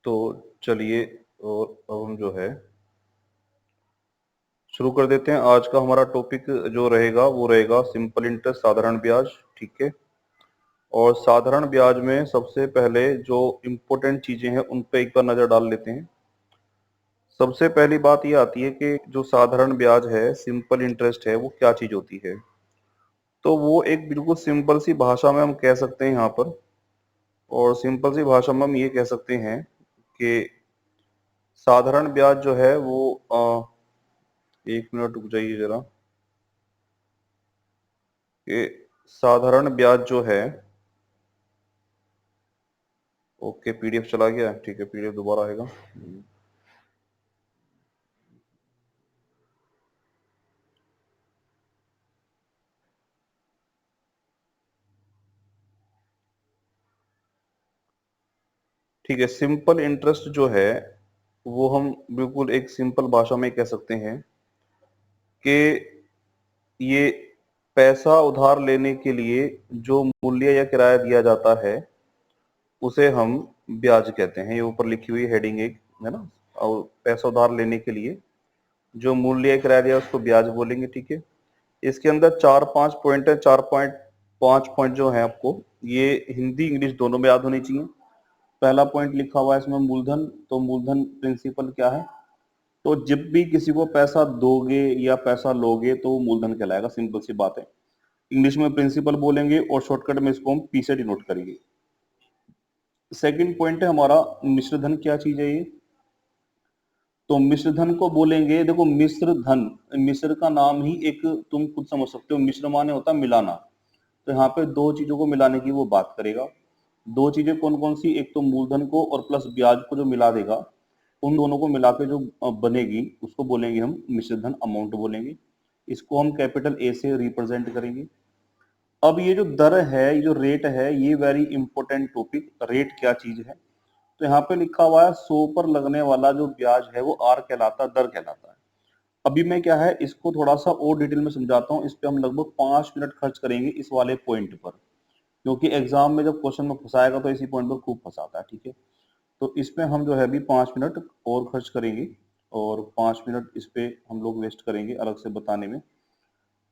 तो चलिए, और अब हम जो है शुरू कर देते हैं। आज का हमारा टॉपिक जो रहेगा वो रहेगा सिंपल इंटरेस्ट, साधारण ब्याज। ठीक है। और साधारण ब्याज में सबसे पहले जो इम्पोर्टेंट चीजें हैं उन पे एक बार नजर डाल लेते हैं। सबसे पहली बात ये आती है कि जो साधारण ब्याज है, सिंपल इंटरेस्ट है, वो क्या चीज होती है। तो वो एक बिल्कुल सिंपल सी भाषा में हम कह सकते हैं यहाँ पर, और सिंपल सी भाषा में हम ये कह सकते हैं कि साधारण ब्याज जो है वो एक मिनट रुक जाइए जरा। कि साधारण ब्याज जो है, ओके पीडीएफ चला गया, ठीक है पीडीएफ दोबारा आएगा। ठीक है, सिंपल इंटरेस्ट जो है वो हम बिल्कुल एक सिंपल भाषा में कह सकते हैं कि ये पैसा उधार लेने के लिए जो मूल्य या किराया दिया जाता है उसे हम ब्याज कहते हैं। ये ऊपर लिखी हुई हेडिंग एक है ना। और पैसा उधार लेने के लिए जो मूल्य या किराया दिया उसको ब्याज बोलेंगे। ठीक है। इसके अंदर 4-5 पॉइंट है। 4.5 पॉइंट जो है आपको ये हिंदी इंग्लिश दोनों में याद होनी चाहिए। पहला पॉइंट लिखा हुआ है इसमें मूलधन। तो मूलधन प्रिंसिपल क्या है? तो जब भी किसी को पैसा दोगे या पैसा लोगे तो वो मूलधन कहलाएगा। सिंपल सी बात है। इंग्लिश में प्रिंसिपल बोलेंगे और शॉर्टकट में इसको हम पी से डिनोट करेंगे। सेकंड पॉइंट है हमारा मिश्र धन। क्या चीज है ये? तो मिश्र धन को बोलेंगे, देखो मिश्र धन, मिश्र का नाम ही एक तुम खुद समझ सकते हो, मिश्र माने होता है मिलाना। तो यहाँ पे दो चीजों को मिलाने की वो बात करेगा। दो चीजें कौन कौन सी? एक तो मूलधन को और प्लस ब्याज को जो मिला देगा, उन दोनों को मिला के जो बनेगी उसको बोलेंगे हम मिश्र धन अमाउंट बोलेंगे। इसको हम कैपिटल ए से रिप्रेजेंट करेंगे। अब ये जो दर है, ये जो रेट है, ये वेरी इंपॉर्टेंट टॉपिक। रेट क्या चीज है? तो यहाँ पे लिखा हुआ है 100 पर लगने वाला जो ब्याज है वो आर कहलाता है, दर कहलाता है। अभी मैं क्या है इसको थोड़ा सा और डिटेल में समझाता हूँ। इस पे हम लगभग 5 मिनट खर्च करेंगे इस वाले पॉइंट पर, क्योंकि एग्जाम में जब क्वेश्चन में फंसाएगा तो इसी पॉइंट पर खूब फंसाता है। ठीक है। तो इसमें हम जो है अभी 5 मिनट और खर्च करेंगे, और 5 मिनट इस पे हम लोग वेस्ट करेंगे अलग से बताने में।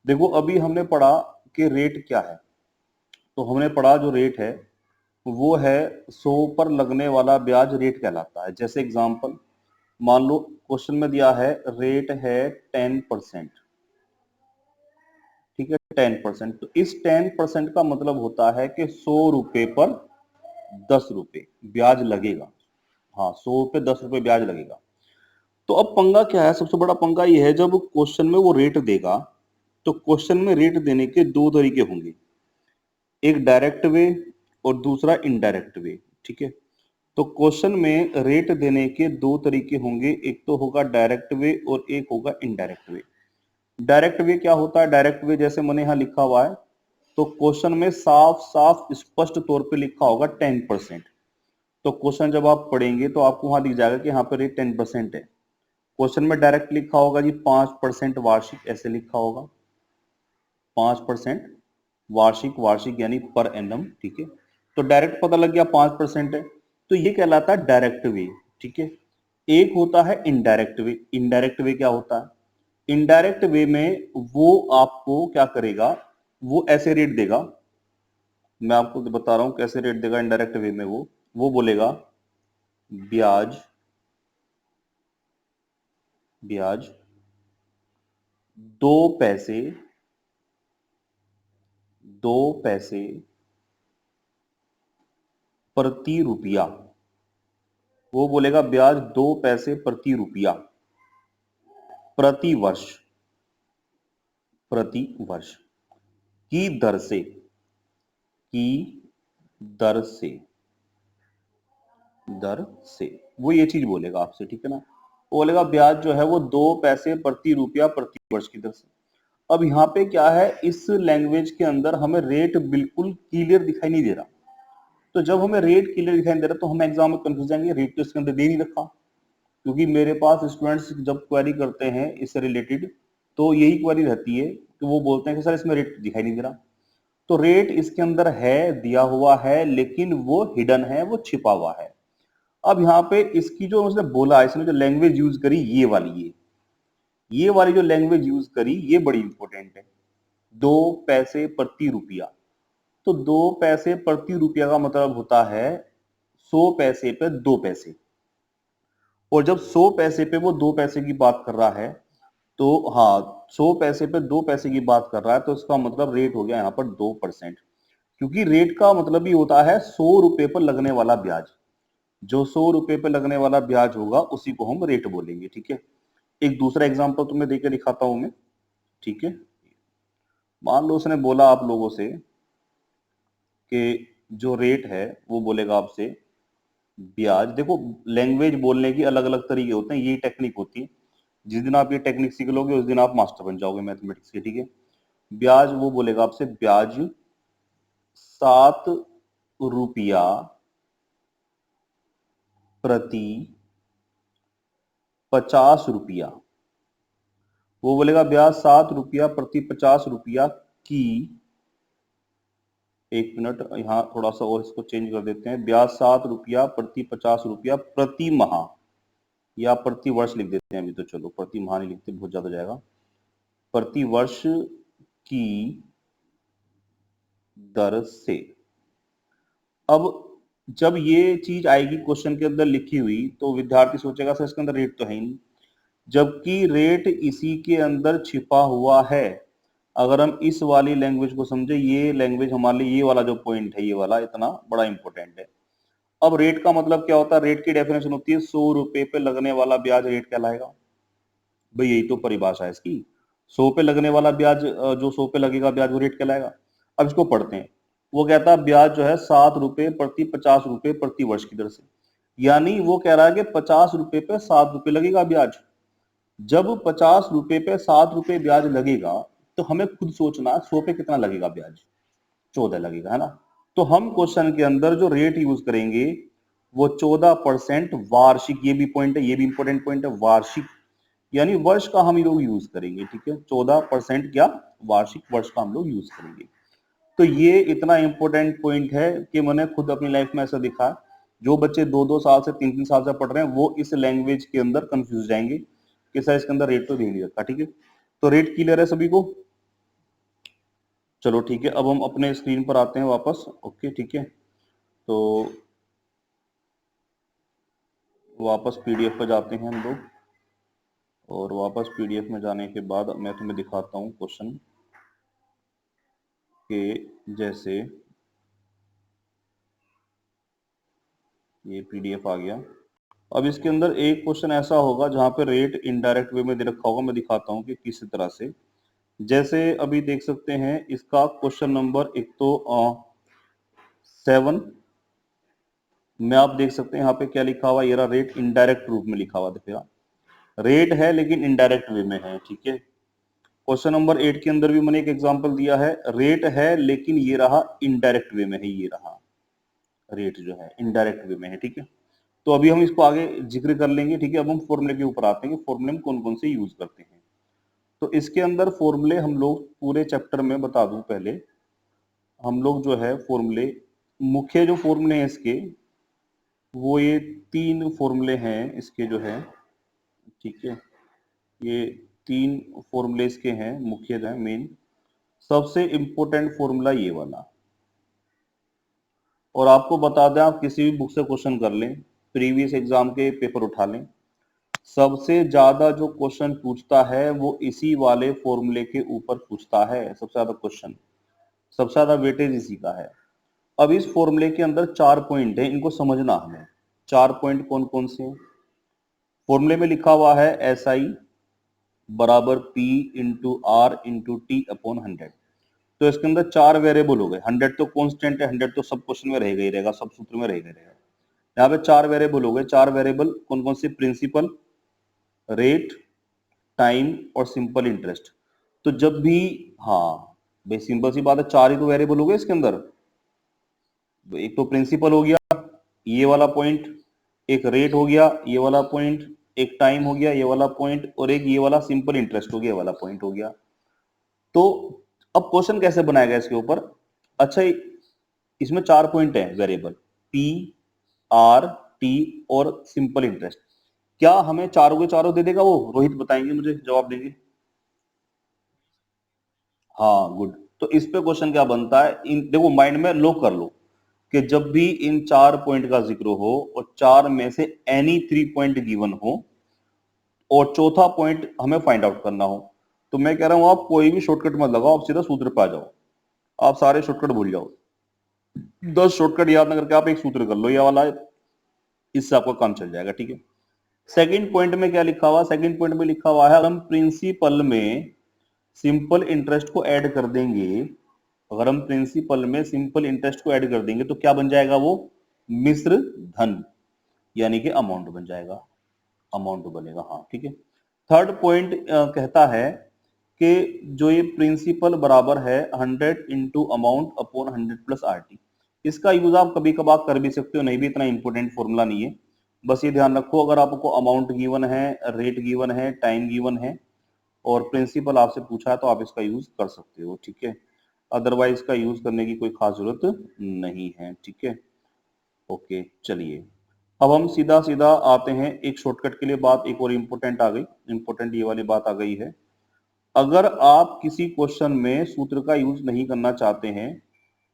देखो अभी हमने पढ़ा कि रेट क्या है। तो हमने पढ़ा जो रेट है वो है 100 पर लगने वाला ब्याज रेट कहलाता है। जैसे एग्जांपल मान लो क्वेश्चन में दिया है रेट है 10%। ठीक है, 10%। तो इस 10% का मतलब होता है कि 100 रुपए पर 10 रुपए ब्याज लगेगा। हाँ, 100 पे 10 रुपए ब्याज लगेगा। तो अब पंगा क्या है? सबसे बड़ा पंगा ये है, जब क्वेश्चन में वो रेट देगा तो क्वेश्चन में रेट देने के दो तरीके होंगे, एक डायरेक्ट वे और दूसरा इनडायरेक्ट वे। ठीक है। तो क्वेश्चन में रेट देने के दो तरीके होंगे, एक तो होगा डायरेक्ट वे और एक होगा इनडायरेक्ट वे। डायरेक्ट वे क्या होता है? डायरेक्ट वे जैसे मैंने यहाँ लिखा हुआ है, तो क्वेश्चन में साफ साफ स्पष्ट तौर पे लिखा होगा 10%। तो क्वेश्चन जब आप पढ़ेंगे तो आपको वहां दिख जाएगा कि यहाँ पे रेट 10% है। क्वेश्चन में डायरेक्ट लिखा होगा जी 5% वार्षिक, ऐसे लिखा होगा 5% वार्षिक, वार्षिक यानी पर एनम। ठीक है। तो डायरेक्ट पता लग गया 5% है, तो ये कहलाता है डायरेक्ट वे। ठीक है। एक होता है इनडायरेक्ट वे। इनडायरेक्ट वे क्या होता है? इनडायरेक्ट वे में वो आपको क्या करेगा, वो ऐसे रेट देगा। मैं आपको बता रहा हूं कैसे रेट देगा इनडायरेक्ट वे में। वो बोलेगा ब्याज, ब्याज 2 पैसे, 2 पैसे प्रति रुपया। वो बोलेगा ब्याज 2 पैसे प्रति रुपया प्रति वर्ष, प्रति वर्ष की दर से, की दर से, दर से वो ये चीज बोलेगा आपसे। ठीक है ना। वो बोलेगा ब्याज जो है वो 2 पैसे प्रति रुपया प्रति वर्ष की दर से। अब यहाँ पे क्या है, इस लैंग्वेज के अंदर हमें रेट बिल्कुल क्लियर दिखाई नहीं दे रहा। तो जब हमें रेट क्लियर दिखाई नहीं दे रहा तो हम एग्जाम में कंफ्यूज जाएंगे, रेट तो इसके अंदर दे नहीं रखा। क्योंकि मेरे पास स्टूडेंट्स जब क्वेरी करते हैं इससे रिलेटेड तो यही क्वेरी रहती है कि वो बोलते हैं कि सर इसमें रेट दिखाई नहीं दे रहा। तो रेट इसके अंदर है, दिया हुआ है, लेकिन वो हिडन है, वो छिपा हुआ है। अब यहाँ पे इसकी जो उसने बोला, इसने जो लैंग्वेज यूज करी ये वाली, ये वाली जो लैंग्वेज यूज करी ये बड़ी इंपॉर्टेंट है। 2 पैसे प्रति रुपया। तो 2 पैसे प्रति रुपया का मतलब होता है 100 पैसे पे 2 पैसे। और जब 100 पैसे पे वो 2 पैसे की बात कर रहा है, तो हाँ 100 पैसे पे 2 पैसे की बात कर रहा है, तो इसका मतलब रेट हो गया यहाँ पर 2%। क्योंकि रेट का मतलब ही होता है 100 रुपए पर लगने वाला ब्याज। जो 100 रुपए पे लगने वाला ब्याज होगा उसी को हम रेट बोलेंगे। ठीक है, एक दूसरा एग्जांपल तुम्हें देकर दिखाता हूं मैं। ठीक है, मान लो उसने बोला आप लोगों से कि जो रेट है वो बोलेगा आपसे ब्याज। देखो, लैंग्वेज बोलने की अलग अलग तरीके होते हैं, यही टेक्निक होती है। जिस दिन आप ये टेक्निक सीख लोगे उस दिन आप मास्टर बन जाओगे मैथमेटिक्स के। ठीक है, ब्याज वो बोलेगा आपसे ब्याज 7 रुपया प्रति 50 रुपया। वो बोलेगा ब्याज 7 रुपया प्रति 50 रुपया की, एक मिनट यहाँ थोड़ा सा और इसको चेंज कर देते हैं, ब्याज 7 रुपया प्रति 50 रुपया प्रति माह, या प्रति वर्ष लिख देते हैं अभी, तो चलो प्रति माह नहीं लिखते, बहुत ज्यादा जाएगा। प्रति वर्ष की दर से। अब जब ये चीज आएगी क्वेश्चन के अंदर लिखी हुई, तो विद्यार्थी सोचेगा सर इसके अंदर रेट तो है ही नहीं, जबकि रेट इसी के अंदर छिपा हुआ है। अगर हम इस वाली लैंग्वेज को समझे, ये लैंग्वेज हमारे लिए, ये वाला जो पॉइंट है ये वाला इतना बड़ा इंपॉर्टेंट है। अब रेट का मतलब क्या होता है? रेट की डेफिनेशन होती है 100 रुपए पे लगने वाला ब्याज रेट कहलाएगा। भाई यही तो परिभाषा है इसकी। 100 पे लगने वाला ब्याज, जो 100 पे लगेगा ब्याज वो रेट कहलाएगा। अब इसको पढ़ते हैं। वो कहता है ब्याज जो है 7 रुपए प्रति 50 रुपए प्रति वर्ष की दर से। यानी वो कह रहा है कि 50 रुपए पे 7 रुपए लगेगा ब्याज। जब 50 रुपए पे 7 रुपए ब्याज लगेगा, तो हमें खुद सोचना 100 पे कितना लगेगा ब्याज? 14 लगेगा, है ना। तो हम क्वेश्चन के अंदर जो रेट यूज करेंगे वो 14% वार्षिक, ये भी पॉइंट है, ये भी इंपॉर्टेंट पॉइंट है, वार्षिक यानी वर्ष का हम लोग यूज करेंगे। ठीक है, 14% क्या, वार्षिक वर्ष का हम लोग यूज करेंगे। तो ये इतना इंपॉर्टेंट पॉइंट है कि मैंने खुद अपनी लाइफ में ऐसा दिखा। जो बच्चे 2-2 साल से 3-3 साल से पढ़ रहे हैं वो इस लैंग्वेज के अंदर कंफ्यूज जाएंगे कि सर इसके अंदर रेट तो दे नहीं रखा। ठीक है, तो रेट क्लियर है सभी को? चलो ठीक है, अब हम अपने स्क्रीन पर आते हैं वापस। ओके ठीक है, तो वापस पीडीएफ पर जाते हैं हम लोग, और वापस पीडीएफ में जाने के बाद मैं तुम्हें दिखाता हूँ क्वेश्चन के, जैसे ये पीडीएफ आ गया। अब इसके अंदर एक क्वेश्चन ऐसा होगा जहां पे रेट इनडायरेक्ट वे में दे रखा होगा। मैं दिखाता हूँ कि किस तरह से। जैसे अभी देख सकते हैं इसका क्वेश्चन नंबर एक तो 7 में आप देख सकते हैं यहाँ पे क्या लिखा हुआ, ये रहा रेट इनडायरेक्ट रूप में लिखा हुआ। देखिएगा रेट है लेकिन इनडायरेक्ट वे में है। ठीक है, क्वेश्चन नंबर 8 के अंदर भी मैंने एक एग्जांपल दिया है, रेट है लेकिन ये रहा इनडायरेक्ट वे में है, ये रहा रेट जो है इनडायरेक्ट वे में है। ठीक है, तो अभी हम इसको आगे जिक्र कर लेंगे। ठीक है, अब हम फॉर्मूले के ऊपर आते हैं कि फॉर्मूले हम कौन कौन से यूज करते हैं। तो इसके अंदर फॉर्मूले हम लोग पूरे चैप्टर में बता दूं पहले, हम लोग जो है फॉर्मूले, मुख्य जो फॉर्मूले हैं इसके, वो ये 3 फॉर्मूले हैं इसके जो है। ठीक है, ये 3 फॉर्मूले इसके हैं, मुख्य है मेन। सबसे इंपॉर्टेंट फॉर्मूला ये वाला, और आपको बता दें आप किसी भी बुक से क्वेश्चन कर लें, प्रीवियस एग्जाम के पेपर उठा लें, सबसे ज्यादा जो क्वेश्चन पूछता है वो इसी वाले फॉर्मूले के ऊपर पूछता है। सबसे ज्यादा क्वेश्चन, सबसे ज्यादा वेटेज इसी का है। अब इस फॉर्मूले के अंदर 4 पॉइंट है, इनको समझना हमें। 4 पॉइंट कौन कौन से हैं? फॉर्मूले में लिखा हुआ है एस आई बराबर P into R into T upon 100। तो इसके अंदर 4 वेरिएबल हो गए। 100 तो कांस्टेंट है, 100 तो सब क्वेश्चन में रहेगा ही रहेगा, सब सूत्र में रहेगा ही रहेगा। यहाँ पे 4 वेरिएबल हो गए। 4 वेरिएबल कौन कौन से? प्रिंसिपल, रेट, टाइम और सिंपल इंटरेस्ट। तो जब भी, हाँ भाई सिंपल सी बात है, 4 ही तो वेरिएबल हो गए इसके अंदर। एक तो प्रिंसिपल हो गया ये वाला पॉइंट, एक रेट हो गया ये वाला पॉइंट, एक टाइम हो गया ये वाला पॉइंट, और एक ये वाला सिंपल इंटरेस्ट हो गया, ये वाला पॉइंट हो गया। तो अब क्वेश्चन कैसे बनाएगा इसके ऊपर? अच्छा, इसमें 4 पॉइंट है वेरिएबल, पी, आर, टी और सिंपल इंटरेस्ट, क्या हमें चारों के चारों दे देगा वो? रोहित बताएंगे, मुझे जवाब देंगे। हाँ गुड। तो इस पे क्वेश्चन क्या बनता है, इन देखो माइंड में लॉक कर लो कि जब भी इन 4 पॉइंट का जिक्र हो और 4 में से एनी 3 पॉइंट गिवन हो और चौथा पॉइंट हमें फाइंड आउट करना हो, तो मैं कह रहा हूं आप कोई भी शॉर्टकट मत लगाओ, आप सीधा सूत्र पे आ जाओ, आप सारे शॉर्टकट भूल जाओ, 10 शॉर्टकट याद ना करके आप एक सूत्र कर लो ये वाला, इससे आपका काम चल जाएगा, ठीक है। सेकंड पॉइंट में क्या लिखा हुआ, सेकंड पॉइंट में लिखा हुआ है हम प्रिंसिपल में सिंपल इंटरेस्ट को ऐड कर देंगे, अगर हम प्रिंसिपल में सिंपल इंटरेस्ट को ऐड कर देंगे तो क्या बन जाएगा वो, मिश्र धन, यानी कि अमाउंट बन जाएगा, अमाउंट बनेगा, हाँ ठीक है। थर्ड पॉइंट कहता है कि जो ये प्रिंसिपल बराबर है 100 into amount upon 100 plus R T, इसका यूज आप कभी कभार कर भी सकते हो, नहीं भी इतना इंपॉर्टेंट फॉर्मूला नहीं है, बस ये ध्यान रखो अगर आपको अमाउंट गिवन है, रेट गिवन है, टाइम गिवन है और प्रिंसिपल आपसे पूछा है तो आप इसका यूज कर सकते हो, ठीक है, अदरवाइज इसका यूज करने की कोई खास जरूरत नहीं है, ठीक है। ओके चलिए, अब हम सीधा सीधा आते हैं एक शॉर्टकट के लिए, बात एक और इंपॉर्टेंट आ गई, इंपॉर्टेंट ये वाली बात आ गई है, अगर आप किसी क्वेश्चन में सूत्र का यूज नहीं करना चाहते हैं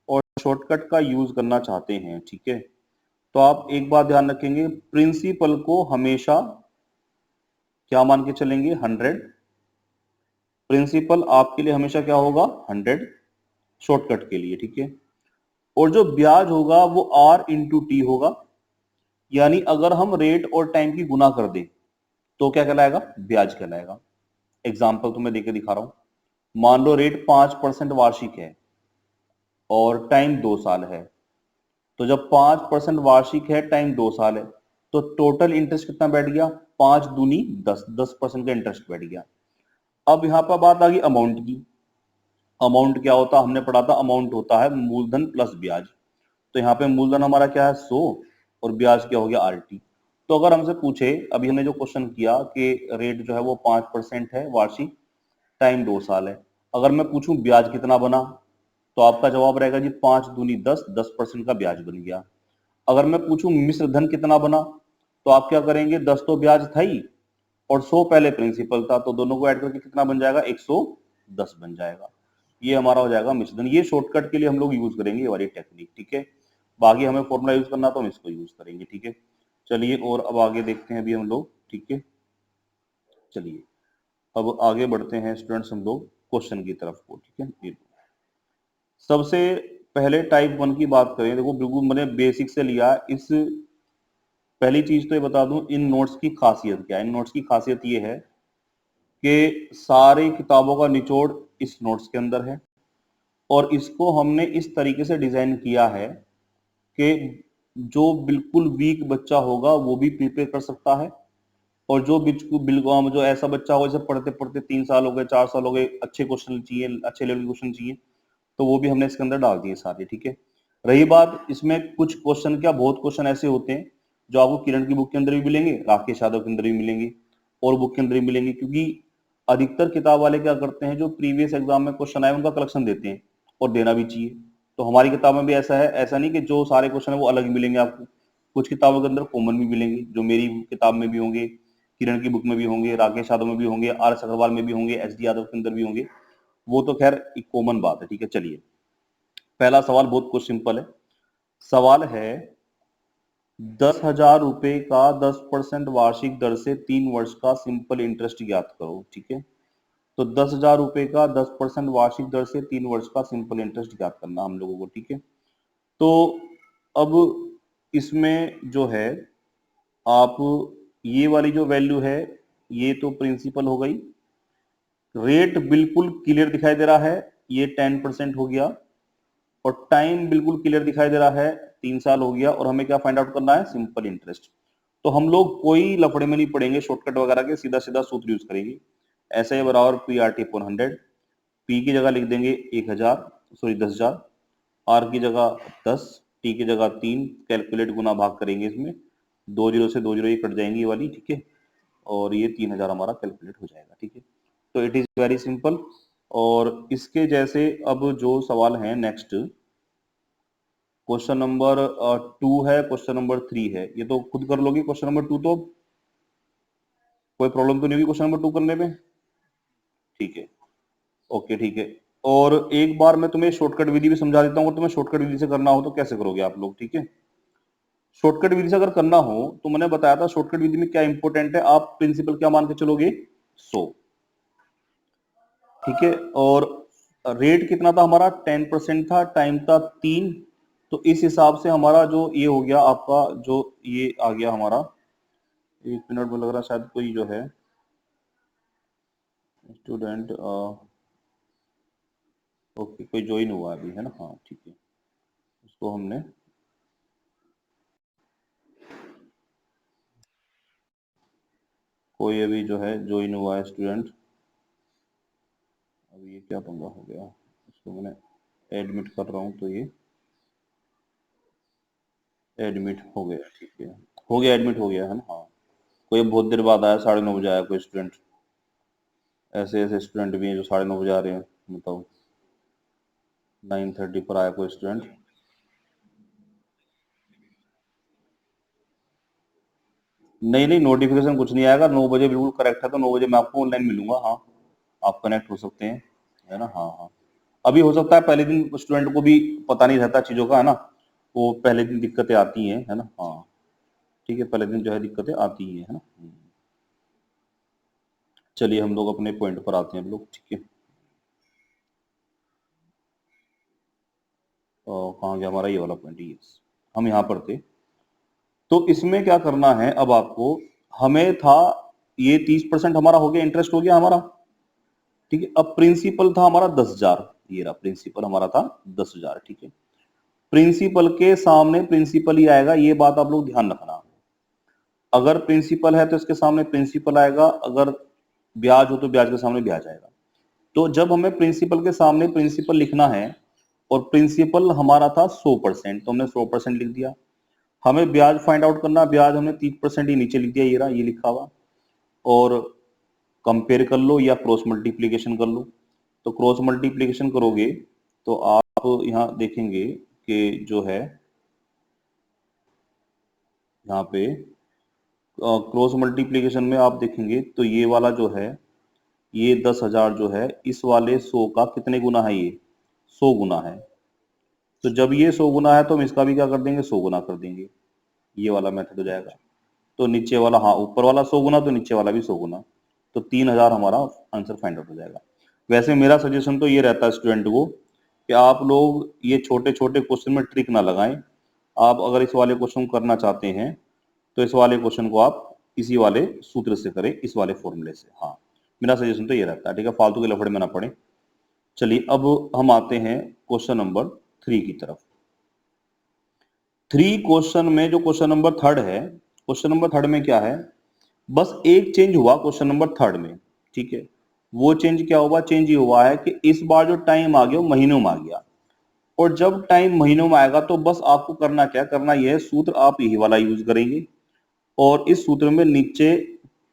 और शॉर्टकट का यूज करना चाहते हैं, ठीक है, तो आप एक बात ध्यान रखेंगे, प्रिंसिपल को हमेशा क्या मान के चलेंगे, 100, प्रिंसिपल आपके लिए हमेशा क्या होगा, 100 शॉर्टकट के लिए, ठीक है, और जो ब्याज होगा वो आर इंटू टी होगा, यानी अगर हम रेट और टाइम की गुना कर दें तो क्या कहलाएगा, ब्याज कहलाएगा। एग्जाम्पल तो मैं देके दिखा रहा हूं, मान लो रेट 5% वार्षिक है और टाइम 2 साल है, तो जब 5% वार्षिक है, टाइम 2 साल है, तो टोटल इंटरेस्ट कितना बैठ गया, 5 दूनी 10, 10% का इंटरेस्ट बैठ गया। अब यहां पर बात आ गई अमाउंट की, अमाउंट क्या होता, हमने पढ़ा था अमाउंट होता है मूलधन प्लस ब्याज, तो यहाँ पे मूलधन हमारा क्या है 100 और ब्याज क्या हो गया आरटी। तो अगर हमसे पूछे, अभी हमने जो क्वेश्चन किया कि रेट जो है वो 5% है वार्षिक, टाइम 2 साल है, अगर मैं पूछूं ब्याज कितना बना, तो आपका जवाब रहेगा जी 5 दूनी 10, 10% का ब्याज बन गया। अगर मैं पूछूं मिश्र धन कितना बना, तो आप क्या करेंगे, 10 तो ब्याज था ही और 100 पहले प्रिंसिपल था, तो दोनों को ऐड करके कितना बन जाएगा, 110 बन जाएगा, ये हमारा हो जाएगा मिश्र धन। ये शॉर्टकट के लिए हम लोग यूज करेंगे ये वाली टेक्निक, ठीक है, बाकी हमें फॉर्मूला यूज करना तो हम इसको यूज करेंगे, ठीक है। चलिए और अब आगे देखते हैं अभी हम लोग, ठीक है, चलिए अब आगे बढ़ते हैं स्टूडेंट्स हम लोग क्वेश्चन की तरफ को, ठीक है। ये सबसे पहले टाइप 1 की बात करें, देखो बिल्कुल मैंने बेसिक से लिया, इस पहली चीज तो ये बता दूं इन नोट्स की खासियत क्या है, इन नोट्स की खासियत ये है कि सारी किताबों का निचोड़ इस नोट्स के अंदर है और इसको हमने इस तरीके से डिजाइन किया है कि जो बिल्कुल वीक बच्चा होगा वो भी प्रिपेयर कर सकता है और जो बिल्कुल जो ऐसा बच्चा होगा जैसे पढ़ते पढ़ते 3 साल हो गए, 4 साल हो गए, अच्छे क्वेश्चन चाहिए, अच्छे लेवल के क्वेश्चन चाहिए, तो वो भी हमने इसके अंदर डाल दिए सारे, ठीक है। रही बात इसमें कुछ क्वेश्चन, क्या बहुत क्वेश्चन ऐसे होते हैं जो आपको किरण की बुक के अंदर भी मिलेंगे, राकेश यादव के अंदर भी मिलेंगे और बुक के अंदर भी मिलेंगे, क्योंकि अधिकतर किताब वाले क्या करते हैं, जो प्रीवियस एग्जाम में क्वेश्चन आए उनका कलेक्शन देते हैं और देना भी चाहिए, तो हमारी किताब में भी ऐसा है, ऐसा नहीं कि जो सारे क्वेश्चन है वो अलग मिलेंगे आपको, कुछ किताबों के अंदर कॉमन भी मिलेंगे, जो मेरी किताब में भी होंगे, किरण की बुक में भी होंगे, राकेश यादव में भी होंगे, आर एस अग्रवाल में भी होंगे, एस डी यादव के अंदर भी होंगे, वो तो खैर एक कॉमन बात है, ठीक है। चलिए पहला सवाल बहुत कुछ सिंपल है, सवाल है 10,000 रुपए का 10% वार्षिक दर से 3 वर्ष का सिंपल इंटरेस्ट ज्ञात करो, ठीक है। तो 10,000 रुपए का 10% वार्षिक दर से 3 वर्ष का सिंपल इंटरेस्ट ज्ञात करना हम लोगों को, ठीक है। तो अब इसमें जो है आप ये वाली जो वैल्यू है ये तो प्रिंसिपल हो गई, रेट बिल्कुल क्लियर दिखाई दे रहा है, ये 10% हो गया और टाइम बिल्कुल क्लियर दिखाई दे रहा है, 3 साल हो गया और हमें क्या फाइंड आउट करना है, सिंपल इंटरेस्ट। तो हम लोग कोई लफड़े में नहीं पड़ेंगे शॉर्टकट वगैरह के, सीधा सीधा सूत्र यूज करेंगे, ऐसा ही बराबर P R T upon 100, P की जगह लिख देंगे 1000, सॉरी 10,000, आर की जगह 10, टी की जगह 3, कैलकुलेट गुना भाग करेंगे, इसमें 2 जीरो से 2 जीरो ये कट जाएंगी ये वाली, ठीक है, और ये 3,000 हमारा कैलकुलेट हो जाएगा, ठीक है। तो इट इज वेरी सिंपल। और इसके जैसे अब जो सवाल है नेक्स्ट, क्वेश्चन नंबर 2 है, क्वेश्चन नंबर 3 है, ये तो खुद कर लोगे। क्वेश्चन नंबर 2 तो कोई प्रॉब्लम तो नहीं होगी क्वेश्चन नंबर 2 करने में, ठीक है, ओके ठीक है। और एक बार मैं तुम्हें शॉर्टकट विधि भी समझा देता हूँ, तुम्हें शॉर्टकट विधि से करना हो तो कैसे करोगे आप लोग, ठीक है। शॉर्टकट विधि से अगर करना हो तो मैंने बताया था शॉर्टकट विधि में क्या इंपॉर्टेंट है, आप प्रिंसिपल क्या मान के चलोगे, 100, ठीक है। और रेट कितना था हमारा, 10% था, टाइम था 3, तो इस हिसाब से हमारा जो ये हो गया आपका, जो ये आ गया हमारा, 1 मिनट में लग रहा है शायद कोई जो है स्टूडेंट, ओके कोई ज्वाइन हुआ अभी है ना, हाँ ठीक है, उसको हमने कोई अभी जो है ज्वाइन हुआ है स्टूडेंट, अब ये क्या पंगा हो गया, इसको मैंने एडमिट कर रहा हूँ तो ये एडमिट हो गया, ठीक है, हो गया एडमिट हो गया है ना, हाँ। कोई बहुत देर बाद आया, 9:30 बजे आया कोई स्टूडेंट, ऐसे ऐसे स्टूडेंट भी हैं जो 9:30 बजे आ रहे हैं, बताओ। 9:30 पर आया कोई स्टूडेंट, नहीं नहीं नोटिफिकेशन कुछ नहीं आएगा, 9 बजे बिल्कुल करेक्ट है, तो 9 बजे मैं आपको ऑनलाइन मिलूंगा, हाँ आप कनेक्ट हो सकते हैं, है ना, हाँ हाँ। अभी हो सकता है पहले दिन स्टूडेंट को भी पता नहीं रहता चीजों का, है ना, वो पहले दिन दिक्कतें आती हैं, है ना, हाँ ठीक है, पहले दिन जो है दिक्कतें आती ही है ना। चलिए हम लोग अपने पॉइंट पर आते हैं हम लोग, ठीक है। कहाँ गया हमारा ये वाला पॉइंट, यस, हम यहाँ पर थे। तो इसमें क्या करना है अब आपको, हमें था ये 30% हमारा हो गया, इंटरेस्ट हो गया हमारा, ठीक है। अब प्रिंसिपल था हमारा 10,000, ये रहा प्रिंसिपल हमारा था 10,000, ठीक है। प्रिंसिपल के सामने प्रिंसिपल ही आएगा, ये बात आप लोग ध्यान रखना। अगर प्रिंसिपल है तो इसके सामने प्रिंसिपल आएगा, अगर ब्याज हो तो ब्याज के सामने ब्याज आएगा। तो जब हमें प्रिंसिपल के सामने प्रिंसिपल लिखना है, और प्रिंसिपल हमारा था 100%, तो हमने 100% लिख दिया। हमें ब्याज फाइंड आउट करना, ब्याज हमने 30% ही नीचे लिख दिया, ये रहा, ये लिखा हुआ। और कंपेयर कर लो या क्रॉस मल्टीप्लीकेशन कर लो, तो क्रॉस मल्टीप्लीकेशन करोगे तो आप यहाँ देखेंगे कि जो है यहाँ पे क्रॉस मल्टीप्लीकेशन में आप देखेंगे तो ये वाला जो है, ये 10,000 जो है, इस वाले 100 का कितने गुना है, ये 100 गुना है। तो जब ये 100 गुना है तो हम इसका भी क्या कर देंगे, 100 गुना कर देंगे, ये वाला मेथड हो जाएगा। तो नीचे वाला, हाँ ऊपर वाला 100 गुना, तो नीचे वाला भी 100 गुना, तो 3,000 हमारा आंसर फाइंड आउट हो जाएगा। वैसे मेरा सजेशन तो ये रहता है स्टूडेंट को कि आप लोग ये छोटे छोटे क्वेश्चन में ट्रिक ना लगाएं। आप अगर इस वाले क्वेश्चन को करना चाहते हैं तो इस वाले क्वेश्चन को आप इसी वाले सूत्र से करें, इस वाले फॉर्मूले से, हाँ मेरा सजेशन तो ये रहता है, ठीक है, फालतू के लफड़े में ना पड़े। चलिए अब हम आते हैं क्वेश्चन नंबर 3 की तरफ। 3 क्वेश्चन में जो क्वेश्चन नंबर 3 है, क्वेश्चन नंबर 3 में क्या है, बस एक चेंज हुआ क्वेश्चन नंबर 3 में, ठीक है। वो चेंज क्या हुआ, चेंज ये हुआ है कि इस बार जो टाइम आ गया वो महीनों में आ गया। और जब टाइम महीनों में आएगा तो बस आपको करना क्या करना, यह है सूत्र आप यही वाला यूज करेंगे, और इस सूत्र में नीचे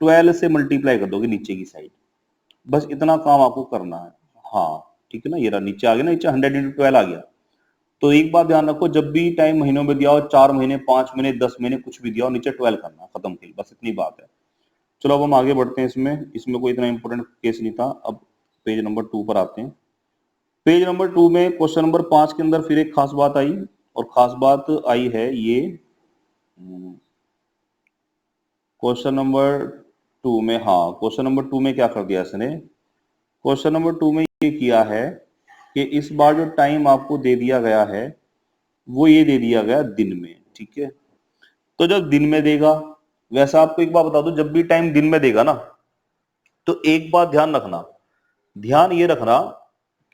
12 से मल्टीप्लाई कर दोगे नीचे की साइड, बस इतना काम आपको करना है, हाँ ठीक है ना। ये रहा नीचे आ गया ना, नीचे 100 × 12 आ गया। तो एक बात ध्यान रखो, जब भी टाइम महीनों में दिया हो, 4 महीने 5 महीने 10 महीने कुछ भी दिया हो, नीचे 12 करना, खत्म खेल, बस इतनी बात है। चलो अब हम आगे बढ़ते हैं, इसमें कोई इतना इंपॉर्टेंट केस नहीं था। अब पेज नंबर 2 पर आते हैं। पेज नंबर 2 में क्वेश्चन नंबर 5 के अंदर फिर एक खास बात आई, और खास बात आई है ये क्वेश्चन नंबर 2 में, हाँ क्वेश्चन नंबर 2 में क्या कर दिया इसने, क्वेश्चन नंबर 2 में ये किया है कि इस बार जो टाइम आपको दे दिया गया है वो ये दे दिया गया दिन में, ठीक है। तो जब दिन में देगा, वैसा आपको एक बात बता दो, जब भी टाइम दिन में देगा ना, तो एक बात ध्यान रखना, ध्यान ये रखना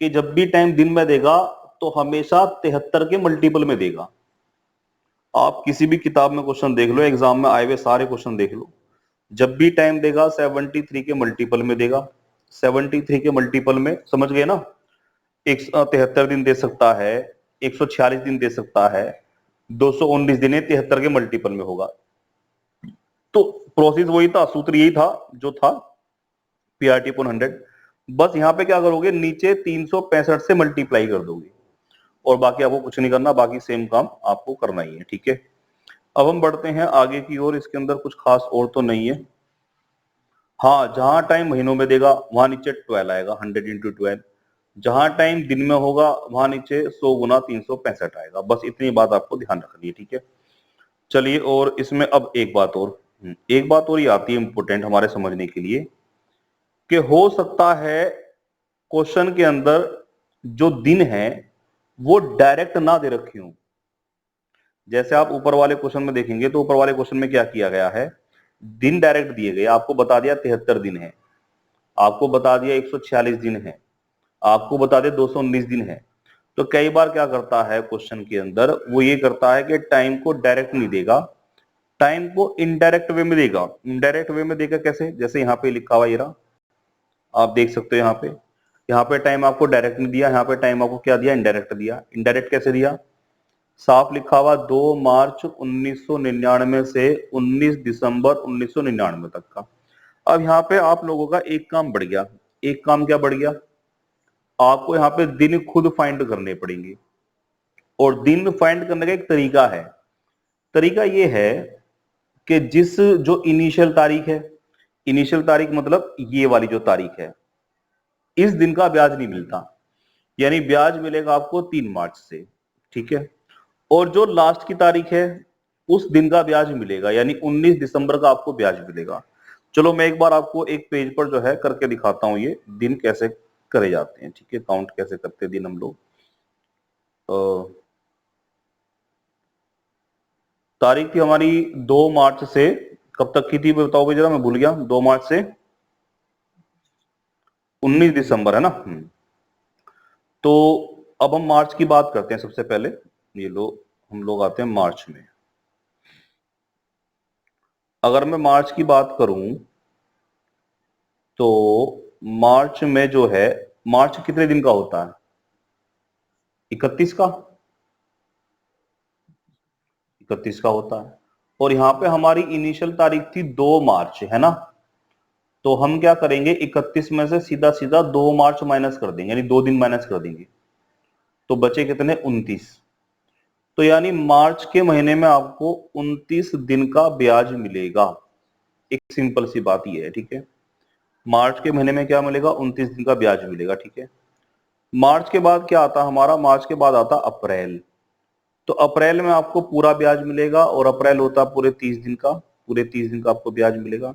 कि जब भी टाइम दिन में देगा तो हमेशा 73 के मल्टीपल में देगा। आप किसी भी किताब में क्वेश्चन देख लो, एग्जाम में आए हुए सारे क्वेश्चन देख लो, जब भी टाइम देगा 73 के मल्टीपल में देगा। 73 के मल्टीपल में, समझ गए ना, 173 दिन दे सकता है, 146 दिन दे सकता है, 219 दिन 73 के मल्टीपल में होगा। तो प्रोसेस वही था, सूत्र यही था जो था PRT/100। बस यहाँ पे क्या करोगे, नीचे 365 से मल्टीप्लाई कर दोगे, और बाकी आपको कुछ नहीं करना, बाकी सेम काम आपको करना ही है, ठीक है। अब हम बढ़ते हैं आगे की ओर। इसके अंदर कुछ खास और तो नहीं है। हाँ, जहां टाइम महीनों में देगा वहां नीचे 12 आएगा, 100 इंटू 12। जहां टाइम दिन में होगा वहां नीचे 100 गुना 365 आएगा। बस इतनी बात आपको ध्यान रखनी है, ठीक है। चलिए, और इसमें अब एक बात और ये आती है इंपोर्टेंट हमारे समझने के लिए, कि हो सकता है क्वेश्चन के अंदर जो दिन है वो डायरेक्ट ना दे रखी हूं। जैसे आप ऊपर वाले क्वेश्चन में देखेंगे तो ऊपर वाले क्वेश्चन में क्या किया गया है, दिन डायरेक्ट दिए गए, आपको बता दिया 73 दिन है, आपको बता दिया 146 दिन है, आपको बता दिया 219 दिन है। तो कई बार क्या करता है क्वेश्चन के अंदर, वो ये करता है कि टाइम को डायरेक्ट नहीं देगा, टाइम को इनडायरेक्ट वे में देगा। इनडायरेक्ट वे में देगा कैसे, जैसे यहाँ पे लिखा हुआ ये रहा, आप देख सकते हो यहाँ पे टाइम आपको डायरेक्ट नहीं दिया, यहाँ पे टाइम आपको क्या दिया, इनडायरेक्ट दिया। इनडायरेक्ट कैसे दिया, साफ लिखा हुआ 2 मार्च 1999 से 19 दिसंबर 1999 तक का। अब यहाँ पे आप लोगों का एक काम बढ़ गया। एक काम क्या बढ़ गया, आपको यहाँ पे दिन खुद फाइंड करने पड़ेंगे। और दिन फाइंड करने का एक तरीका है। तरीका ये है कि जिस जो इनिशियल तारीख है, इनिशियल तारीख मतलब ये वाली जो तारीख है, इस दिन का ब्याज नहीं मिलता, यानी ब्याज मिलेगा आपको 3 मार्च से, ठीक है। और जो लास्ट की तारीख है उस दिन का ब्याज मिलेगा, यानी 19 दिसंबर का आपको ब्याज मिलेगा। चलो मैं एक बार आपको एक पेज पर जो है करके दिखाता हूं, ये दिन कैसे करे जाते हैं, ठीक है, काउंट कैसे करते हैं दिन हम लोग। तारीख थी हमारी 2 मार्च से, कब तक की थी बताओ भाई जरा, मैं भूल गया। 2 मार्च से 19 दिसंबर है ना। तो अब हम मार्च की बात करते हैं सबसे पहले। ये लो, हम लोग आते हैं मार्च में। अगर मैं मार्च की बात करूं तो मार्च में जो है, मार्च कितने दिन का होता है, 31 का, 31 का होता है। और यहां पे हमारी इनिशियल तारीख थी 2 मार्च, है ना। तो हम क्या करेंगे, 31 में से सीधा सीधा 2 मार्च माइनस कर देंगे, यानी 2 दिन माइनस कर देंगे, तो बचे कितने, 29। तो यानी मार्च के महीने में आपको 29 दिन का ब्याज मिलेगा। एक सिंपल सी बात ये है, ठीक है। मार्च के महीने में क्या मिलेगा, 29 दिन का ब्याज मिलेगा, ठीक है। मार्च के बाद क्या आता हमारा, मार्च के बाद आता अप्रैल। तो अप्रैल में आपको पूरा ब्याज मिलेगा, और अप्रैल होता पूरे 30 दिन का, पूरे 30 दिन का आपको ब्याज मिलेगा।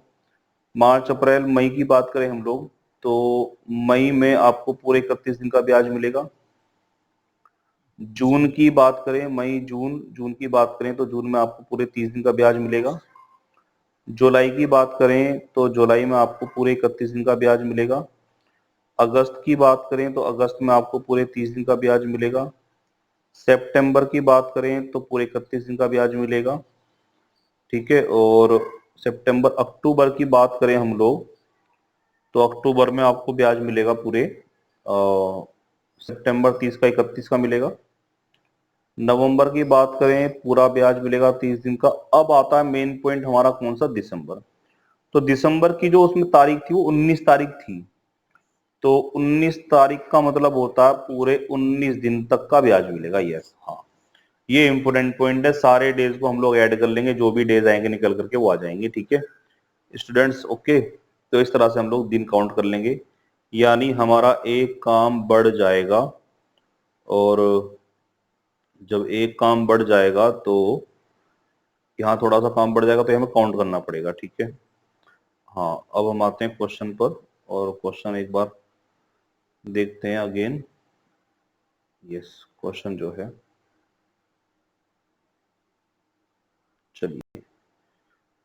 मार्च अप्रैल मई की बात करें हम लोग, तो मई में आपको पूरे 31 दिन का ब्याज मिलेगा। जून की बात करें, मई जून, जून की बात करें तो जून में आपको पूरे 30 दिन का ब्याज मिलेगा। जुलाई की बात करें तो जुलाई में आपको पूरे 31 दिन का ब्याज मिलेगा। अगस्त की बात करें तो अगस्त में आपको पूरे 30 दिन का ब्याज मिलेगा। सितंबर की बात करें तो पूरे 31 दिन का ब्याज मिलेगा, ठीक है। और सितंबर अक्टूबर की बात करें हम लोग तो अक्टूबर में आपको ब्याज मिलेगा पूरे सितंबर 30 का 31 का मिलेगा। नवंबर की बात करें पूरा ब्याज मिलेगा 30 दिन का। अब आता है मेन पॉइंट हमारा, कौन सा, दिसंबर। तो दिसंबर की जो उसमें तारीख थी वो 19 तारीख थी। तो 19 तारीख का मतलब होता है पूरे 19 दिन तक का ब्याज मिलेगा। यस, हाँ, ये इंपोर्टेंट पॉइंट है। सारे डेज को हम लोग ऐड कर लेंगे, जो भी डेज आएंगे निकल करके वो आ जाएंगे, ठीक है स्टूडेंट्स, ओके। तो इस तरह से हम लोग दिन काउंट कर लेंगे, यानी हमारा एक काम बढ़ जाएगा। और जब एक काम बढ़ जाएगा तो यहाँ थोड़ा सा काम बढ़ जाएगा, तो हमें काउंट करना पड़ेगा, ठीक है। हाँ, अब हम आते हैं क्वेश्चन पर, और क्वेश्चन एक बार देखते हैं अगेन। यस, क्वेश्चन जो है, चलिए,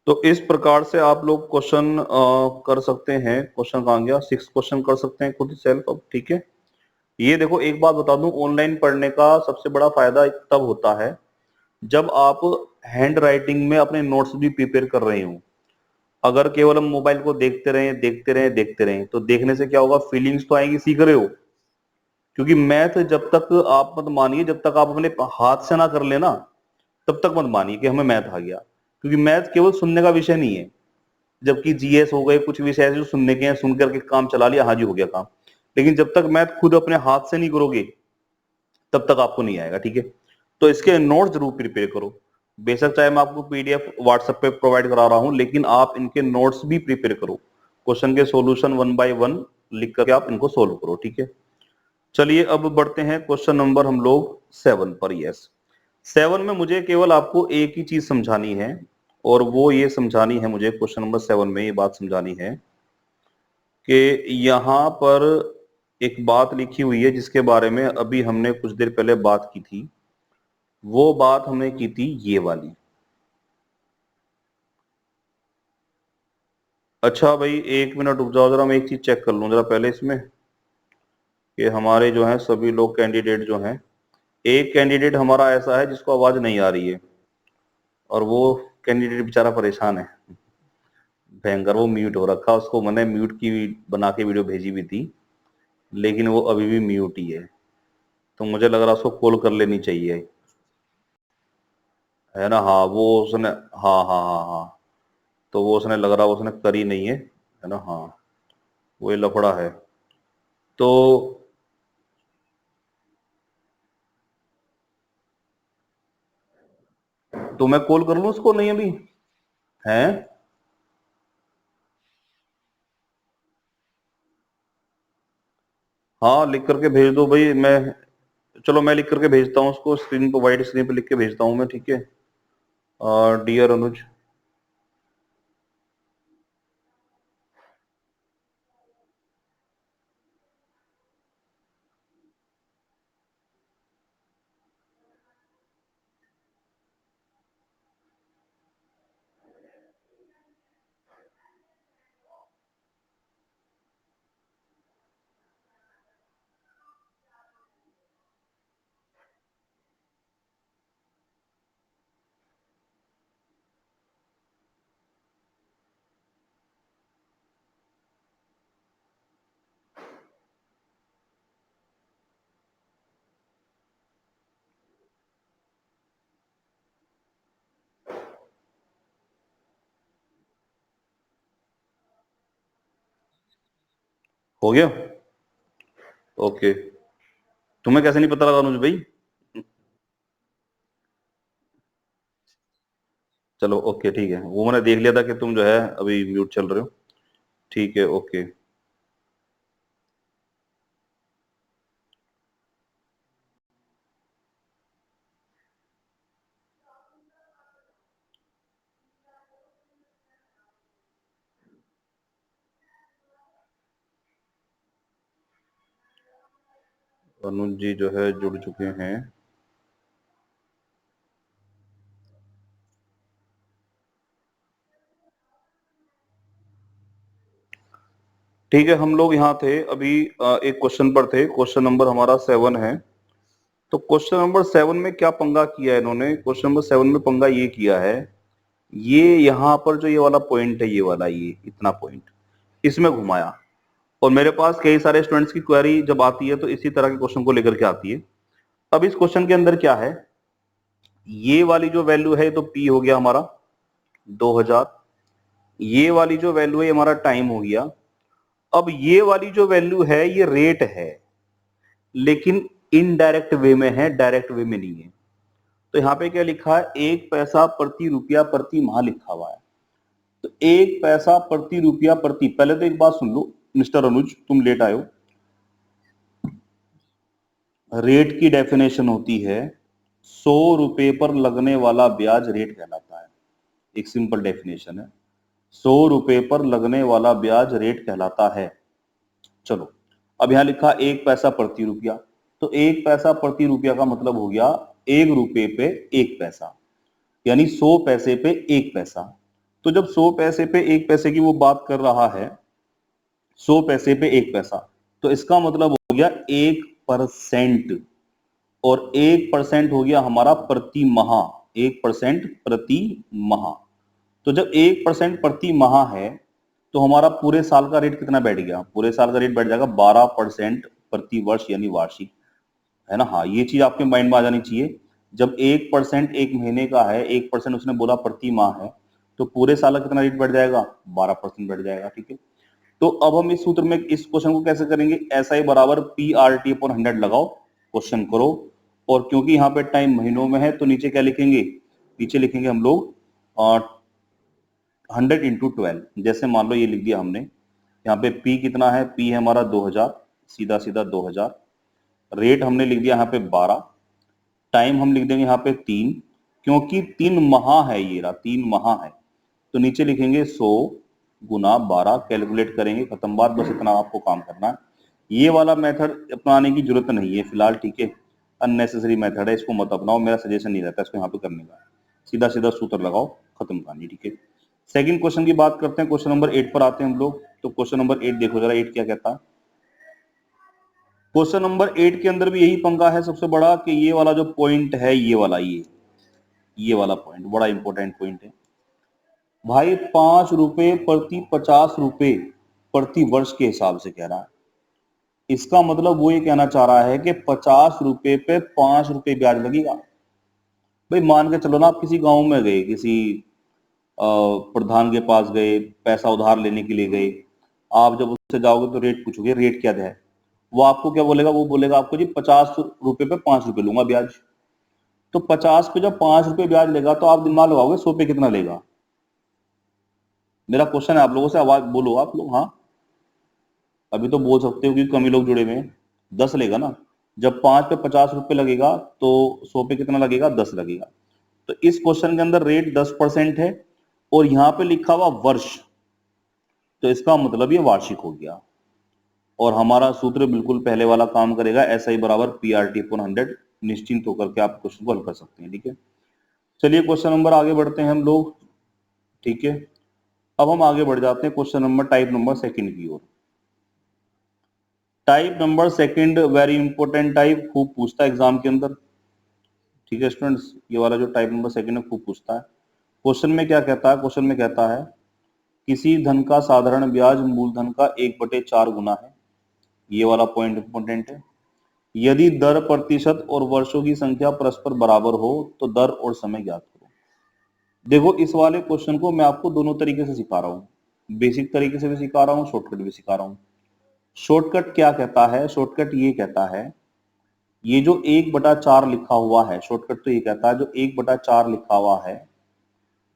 तो इस प्रकार से आप लोग क्वेश्चन कर सकते हैं। क्वेश्चन कहाँ गया, 6 क्वेश्चन कर सकते हैं खुद सेल्फ अब, ठीक है। ये देखो, एक बात बता दूं, ऑनलाइन पढ़ने का सबसे बड़ा फायदा तब होता है जब आप हैंड राइटिंग में अपने नोट्स भी प्रिपेयर कर रहे हो। अगर केवल हम मोबाइल को देखते रहें तो देखने से क्या होगा, फीलिंग्स तो आएंगी, सीख रहे हो। क्योंकि मैथ जब तक आप मत मानिए, जब तक आप अपने हाथ से ना कर लेना तब तक मत मानिए कि हमें मैथ आ गया। क्योंकि मैथ केवल सुनने का विषय नहीं है, जबकि जीएस हो गए, कुछ विषय ऐसे जो सुनने के हैं, सुन करके काम चला लिया, हाँ जी हो गया काम। लेकिन जब तक मैथ खुद अपने हाथ से नहीं करोगे तब तक आपको नहीं आएगा, ठीक है। तो इसके नोट जरूर प्रिपेयर करो, बेशक चाहे मैं आपको पीडीएफ व्हाट्सएप पे प्रोवाइड करा रहा हूं, लेकिन आप इनके नोट्स भी प्रिपेयर करो, क्वेश्चन के सॉल्यूशन 1 बाय 1 लिख करके आप इनको सोल्व करो, ठीक है। चलिए अब बढ़ते हैं क्वेश्चन नंबर हम लोग 7 पर। यस, 7 में मुझे केवल आपको एक ही चीज समझानी है, और वो ये समझानी है मुझे, क्वेश्चन नंबर 7 में ये बात समझानी है कि यहां पर एक बात लिखी हुई है जिसके बारे में अभी हमने कुछ देर पहले बात की थी। वो बात हमने की थी ये वाली। अच्छा भाई, एक मिनट रुक जाओ जरा, मैं एक चीज चेक कर लूं जरा पहले इसमें, कि हमारे जो है सभी लोग कैंडिडेट जो हैं, एक कैंडिडेट हमारा ऐसा है जिसको आवाज नहीं आ रही है, और वो कैंडिडेट बेचारा परेशान है भयंकर, वो म्यूट हो रखा, उसको मैंने म्यूट की बना के वीडियो भेजी हुई थी, लेकिन वो अभी भी म्यूट ही है। तो मुझे लग रहा है उसको कॉल कर लेनी चाहिए, है ना। हाँ वो उसने, हाँ हाँ हाँ हाँ, तो वो उसने लग रहा उसने करी नहीं है ना। हाँ वो ये लफड़ा है। तो मैं कॉल कर लूं उसको, नहीं अभी है। हाँ लिख करके भेज दो भाई, मैं, चलो मैं लिख करके भेजता हूँ उसको, स्क्रीन पर वाइट स्क्रीन पे लिख के भेजता हूँ मैं, ठीक है। डियर अनुज, हो गया। ओके, तुम्हें कैसे नहीं पता लगा अनुज भाई? चलो ओके ठीक है, वो मैंने देख लिया था कि तुम जो है अभी म्यूट चल रहे हो, ठीक है ओके। अनुज जी जो है जुड़ चुके हैं। ठीक है, हम लोग यहाँ थे अभी, एक क्वेश्चन पर थे, क्वेश्चन नंबर हमारा 7 है। तो क्वेश्चन नंबर 7 में क्या पंगा किया है इन्होंने, क्वेश्चन नंबर 7 में पंगा ये किया है, ये यहाँ पर जो ये वाला पॉइंट है, ये वाला, ये इतना पॉइंट इसमें घुमाया। और मेरे पास कई सारे स्टूडेंट्स की क्वेरी जब आती है तो इसी तरह के क्वेश्चन को लेकर के आती है। अब इस क्वेश्चन के अंदर क्या है, ये वाली जो वैल्यू है तो पी हो गया हमारा 2000, ये वाली जो वैल्यू है हमारा टाइम हो गया। अब ये वाली जो वैल्यू है ये रेट है, लेकिन इनडायरेक्ट वे में है, डायरेक्ट वे में नहीं है। तो यहाँ पे क्या लिखा है, 1 पैसा प्रति रुपया प्रति माह लिखा हुआ है। तो 1 पैसा प्रति रुपया प्रति, पहले तो एक बात सुन लो मिस्टर अनुज, तुम लेट आए हो। रेट की डेफिनेशन होती है 100 रुपए पर लगने वाला ब्याज रेट कहलाता है, एक सिंपल डेफिनेशन है, 100 रुपए पर लगने वाला ब्याज रेट कहलाता है। चलो, अब यहां लिखा 1 पैसा प्रति रुपया, तो 1 पैसा प्रति रुपया का मतलब हो गया 1 रुपए पे 1 पैसा, यानी 100 पैसे पे 1 पैसा। तो जब 100 पैसे पे 1 पैसे की वो बात कर रहा है, 100 पैसे पे 1 पैसा, तो इसका मतलब हो गया 1%, और 1% हो गया हमारा प्रति माह, 1% प्रति माह। तो जब 1% प्रति माह है, तो हमारा पूरे साल का रेट कितना बैठ गया, पूरे साल का रेट बैठ जाएगा 12% प्रति वर्ष, यानी वार्षिक, है ना। हाँ ये चीज आपके माइंड में आ जानी चाहिए, जब 1% एक महीने का है, 1% उसने बोला प्रति माह है, तो पूरे साल का कितना रेट बढ़ जाएगा, 12% बढ़ जाएगा, ठीक है। तो अब हम इस सूत्र में इस क्वेश्चन को कैसे करेंगे, एस आई बराबर पी आर टी अपॉन 100 लगाओ, क्वेश्चन करो, और क्योंकि यहाँ पे टाइम महीनों में है तो नीचे क्या लिखेंगे, नीचे लिखेंगे हम लोग 100 इंटू 12। जैसे मान लो ये लिख दिया हमने, यहाँ पे P कितना है, P है हमारा 2000, सीधा सीधा 2000। रेट हमने लिख दिया यहाँ पे 12, टाइम हम लिख देंगे यहाँ पे 3, क्योंकि 3 माह है, ये रहा 3 माह है, तो नीचे लिखेंगे 100 गुना 12, कैलकुलेट करेंगे, खत्म बात, बस इतना आपको काम करना है। ये वाला मेथड अपनाने की जरूरत नहीं है फिलहाल, ठीक है, अननेसेसरी मेथड है, इसको मत अपनाओ, मेरा सजेशन नहीं रहता इसको यहाँ पे करने का, सीधा सीधा सूत्र लगाओ, खत्म कहानी, ठीक है। सेकंड क्वेश्चन की बात करते हैं, क्वेश्चन नंबर 8 पर आते हैं हम लोग। तो क्वेश्चन नंबर 8 देखो जरा, 8 क्या कहता है। क्वेश्चन नंबर 8 के अंदर भी यही पंगा है सबसे बड़ा, कि ये वाला जो पॉइंट है, ये वाला, ये वाला पॉइंट बड़ा इंपॉर्टेंट पॉइंट है भाई। 5 रुपए प्रति 50 रुपए प्रति वर्ष के हिसाब से कह रहा है। इसका मतलब वो ये कहना चाह रहा है कि 50 रुपए पे 5 रुपए ब्याज लगेगा। भाई मान के चलो ना, आप किसी गांव में गए, किसी प्रधान के पास गए, पैसा उधार लेने के लिए गए, आप जब उससे जाओगे तो रेट पूछोगे, रेट क्या है, वो आपको क्या बोलेगा, वो बोलेगा आपको जी 50 रुपए पे 5 रुपए लूंगा ब्याज। तो 50 पे जब 5 रुपए ब्याज लेगा तो आप दिमाग लगाओगे 100 पे कितना लेगा। मेरा क्वेश्चन है आप लोगों से, आवाज बोलो आप लोग, हाँ अभी तो बोल सकते हो क्योंकि कम ही लोग जुड़े हुए हैं। 10 लेगा ना, जब 5 पे 50 रुपए लगेगा तो 100 पे कितना लगेगा, 10 लगेगा। तो इस क्वेश्चन के अंदर रेट 10% है और यहाँ पे लिखा हुआ वर्ष, तो इसका मतलब ये वार्षिक हो गया, और हमारा सूत्र बिल्कुल पहले वाला काम करेगा, SI बराबर PRT/100। निश्चिंत होकर के आप क्वेश्चन को हल कर सकते हैं, ठीक है। चलिए क्वेश्चन नंबर आगे बढ़ते हैं हम लोग, ठीक है। अब हम आगे बढ़ जाते हैं question number type number second की ओर। Type number second very important type, खूब पूछता है एग्जाम के अंदर, ठीक है स्टूडेंट्स। ये वाला जो टाइप नंबर सेकंड है खूब पूछता है। क्वेश्चन में क्या कहता है, क्वेश्चन में कहता है किसी धन का साधारण ब्याज मूलधन का 1/4 गुना है। ये वाला पॉइंट इंपॉर्टेंट है। यदि दर, प्रतिशत और वर्षों की संख्या परस्पर बराबर हो तो दर और समय ज्ञात करो। देखो इस वाले क्वेश्चन को मैं आपको दोनों तरीके से सिखा रहा हूँ, बेसिक तरीके से भी सिखा रहा हूँ, शॉर्टकट भी सिखा रहा हूँ। शॉर्टकट क्या कहता है, शॉर्टकट ये कहता है, ये जो 1/4 लिखा हुआ है, शॉर्टकट तो ये कहता है जो 1/4 लिखा हुआ है,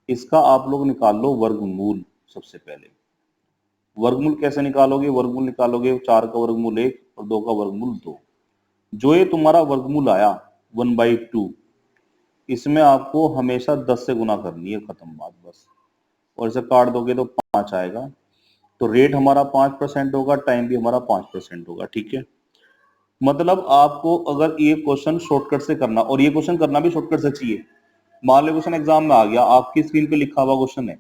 इसका आप लोग निकाल लो वर्गमूल। सबसे पहले वर्गमूल कैसे निकालोगे, वर्गमूल निकालोगे 4 का वर्गमूल 1 और 2 का वर्गमूल 2। जो ये तुम्हारा वर्गमूल आया 1/2, इसमें आपको हमेशा 10 से गुना करनी है, खत्म बात बस, और इसे काट दोगे तो 5 आएगा। तो रेट हमारा 5% होगा, टाइम भी हमारा 5% होगा, ठीक है। मतलब आपको अगर ये क्वेश्चन शॉर्टकट से करना, और ये क्वेश्चन करना भी शॉर्टकट से चाहिए, मान लो क्वेश्चन एग्जाम में आ गया, आपकी स्क्रीन पे लिखा हुआ क्वेश्चन है,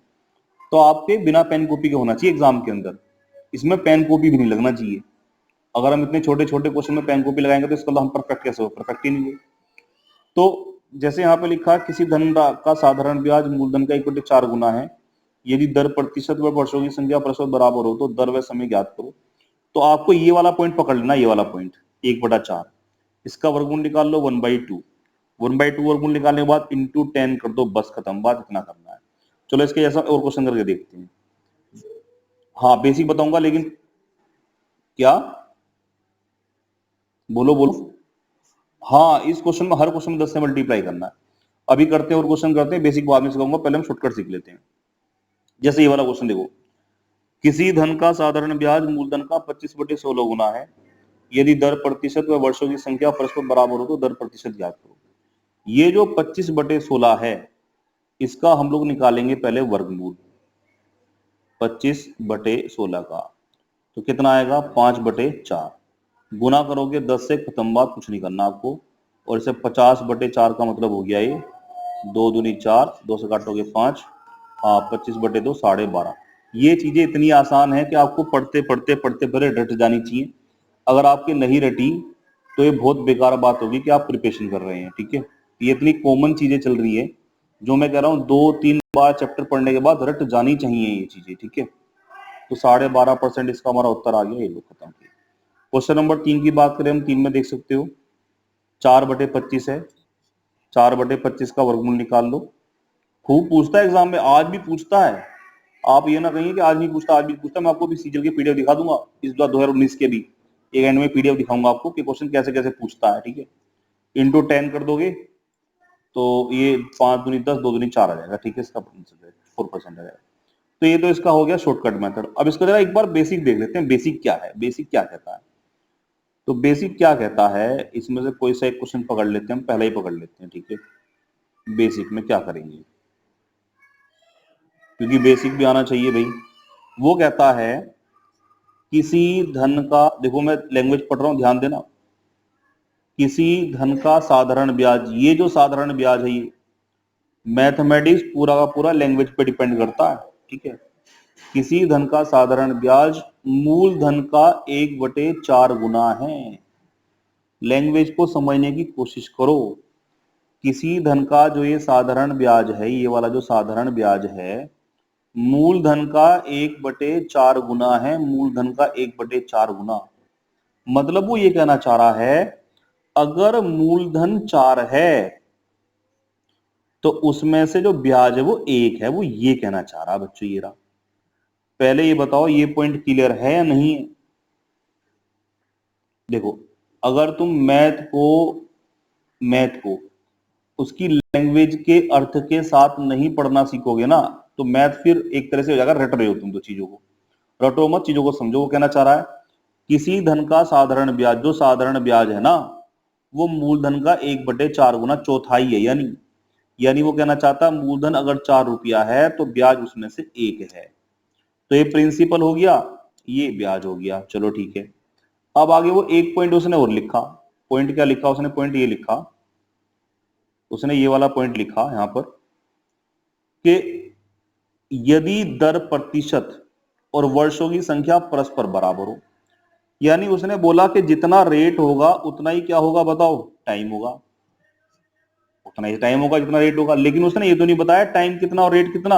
तो आपके बिना पेन कॉपी के होना चाहिए एग्जाम के अंदर, इसमें पेन कॉपी भी नहीं लगना चाहिए। अगर हम इतने छोटे छोटे क्वेश्चन में पेन कॉपी लगाएंगे तो इसका तो हम परफेक्ट कैसे हो, परफेक्ट ही नहीं है। तो जैसे यहाँ पे लिखा, किसी धन का साधारण ब्याज मूलधन का 1/4 गुना है, यदि दर, प्रतिशत व वर्षों की संख्या परस्पर बराबर हो तो दर व समय ज्ञात करो। तो आपको ये वाला पॉइंट पकड़ लेना, ये वाला पॉइंट 1/4, इसका वर्गमूल निकाल लो 1/2, 1/2 वर्गमूल निकालने के बाद इंटू 10 कर दो, बस खत्म बात, इतना करना है। चलो इसके जैसा और क्वेश्चन करके देखते हैं। हाँ बेसिक बताऊंगा, लेकिन क्या, बोलो बोलो। हाँ इस क्वेश्चन में, हर क्वेश्चन में 10 से मल्टीप्लाई करना है। अभी करते हैं और क्वेश्चन करते हैं, बेसिक बाद में सिखाऊंगा, पहले हम शॉर्टकट सीख लेते हैं। जैसे ये वाला क्वेश्चन देखो, किसी धन का साधारण ब्याज मूलधन का 25/16 गुना है, यदि दर, प्रतिशत व वर्षों की संख्या परस्पर बराबर हो तो दर प्रतिशत ज्ञात करो। ये जो 25/16 है, इसका हम लोग निकालेंगे पहले वर्गमूल 25/16 का, तो कितना आएगा 5/4, गुना करोगे 10 से, खत्म बात, कुछ नहीं करना आपको। और इसे 50/4 का मतलब हो गया ये 2 दूनी 4, 2 से काटोगे 5, हाँ 25/2 12.5। ये चीजें इतनी आसान है कि आपको पढ़ते पढ़ते पढ़ते पढ़ते रट जानी चाहिए। अगर आपकी नहीं रटी तो ये बहुत बेकार बात होगी कि आप प्रिपरेशन कर रहे हैं, ठीक है। ये इतनी कॉमन चीजें चल रही है, जो मैं कह रहा हूँ 2-3 बार चैप्टर पढ़ने के बाद रट जानी चाहिए ये चीजें, ठीक है। तो 12.5% इसका हमारा उत्तर आ गया, ये लोग खत्म किया। क्वेश्चन नंबर 3 की बात करें हम, 3 में देख सकते हो 4/25 है, 4/25 का वर्गमूल निकाल लो। खूब पूछता है एग्जाम में, आज भी पूछता है, आप ये ना कहिए कि आज नहीं पूछता, आज भी पूछता है। मैं आपको भी सीजल की पीडीएफ दिखा दूंगा इस बार 2019 के भी, एक एंड में पीडीएफ दिखाऊंगा आपको कि क्वेश्चन कैसे कैसे पूछता है, ठीक है। इंटू 10 कर दोगे तो ये 5 दूनी 10, 2 दूनी 4 आ जाएगा। ठीक है, इसका 4% आ जाएगा। तो ये तो इसका हो गया शॉर्टकट मेथड। अब इसका जरा एक बार बेसिक देख लेते हैं, बेसिक क्या है, बेसिक क्या कहता है। तो बेसिक क्या कहता है, इसमें से कोई सा एक क्वेश्चन पकड़ लेते हैं, हम पहले ही पकड़ लेते हैं। ठीक है, बेसिक में क्या करेंगे, क्योंकि बेसिक भी आना चाहिए भाई। वो कहता है किसी धन का, देखो मैं लैंग्वेज पढ़ रहा हूं, ध्यान देना, किसी धन का साधारण ब्याज, ये जो साधारण ब्याज है ये मैथमेटिक्स पूरा का पूरा लैंग्वेज पे डिपेंड करता है। ठीक है, किसी धन का साधारण ब्याज मूल धन का 1/4 गुना है। लैंग्वेज को समझने की कोशिश करो। किसी धन का जो ये साधारण ब्याज है, ये वाला जो साधारण ब्याज है, मूल धन का 1/4 गुना है। मूल धन का 1/4 गुना मतलब वो ये कहना चाह रहा है, अगर मूलधन 4 है तो उसमें से जो ब्याज है वो 1 है। वो ये कहना चाह रहा है बच्चों। ये रहा, पहले ये बताओ ये पॉइंट क्लियर है या नहीं है। देखो, अगर तुम मैथ को उसकी लैंग्वेज के अर्थ के साथ नहीं पढ़ना सीखोगे ना, तो मैथ फिर एक तरह से हो जाएगा, रट रहे हो तुम तो चीजों को। रटो मत, चीजों को समझो। वो कहना चाह रहा है किसी धन का साधारण ब्याज, जो साधारण ब्याज है ना, वो मूलधन का 1/4 गुना, चौथाई है। यानी वो कहना चाहता है मूलधन अगर 4 रुपया है तो ब्याज उसमें से 1 है। तो ये प्रिंसिपल हो गया, ये ब्याज हो गया। चलो ठीक है। अब आगे वो एक पॉइंट उसने और लिखा। पॉइंट क्या लिखा उसने, पॉइंट ये लिखा, उसने ये वाला पॉइंट लिखा यहां पर कि यदि दर प्रतिशत और वर्षों की संख्या परस्पर बराबर हो। यानी उसने बोला कि जितना रेट होगा उतना ही क्या होगा, बताओ, टाइम होगा। उतना ही टाइम होगा जितना रेट होगा, लेकिन उसने ये तो नहीं बताया टाइम कितना और रेट कितना।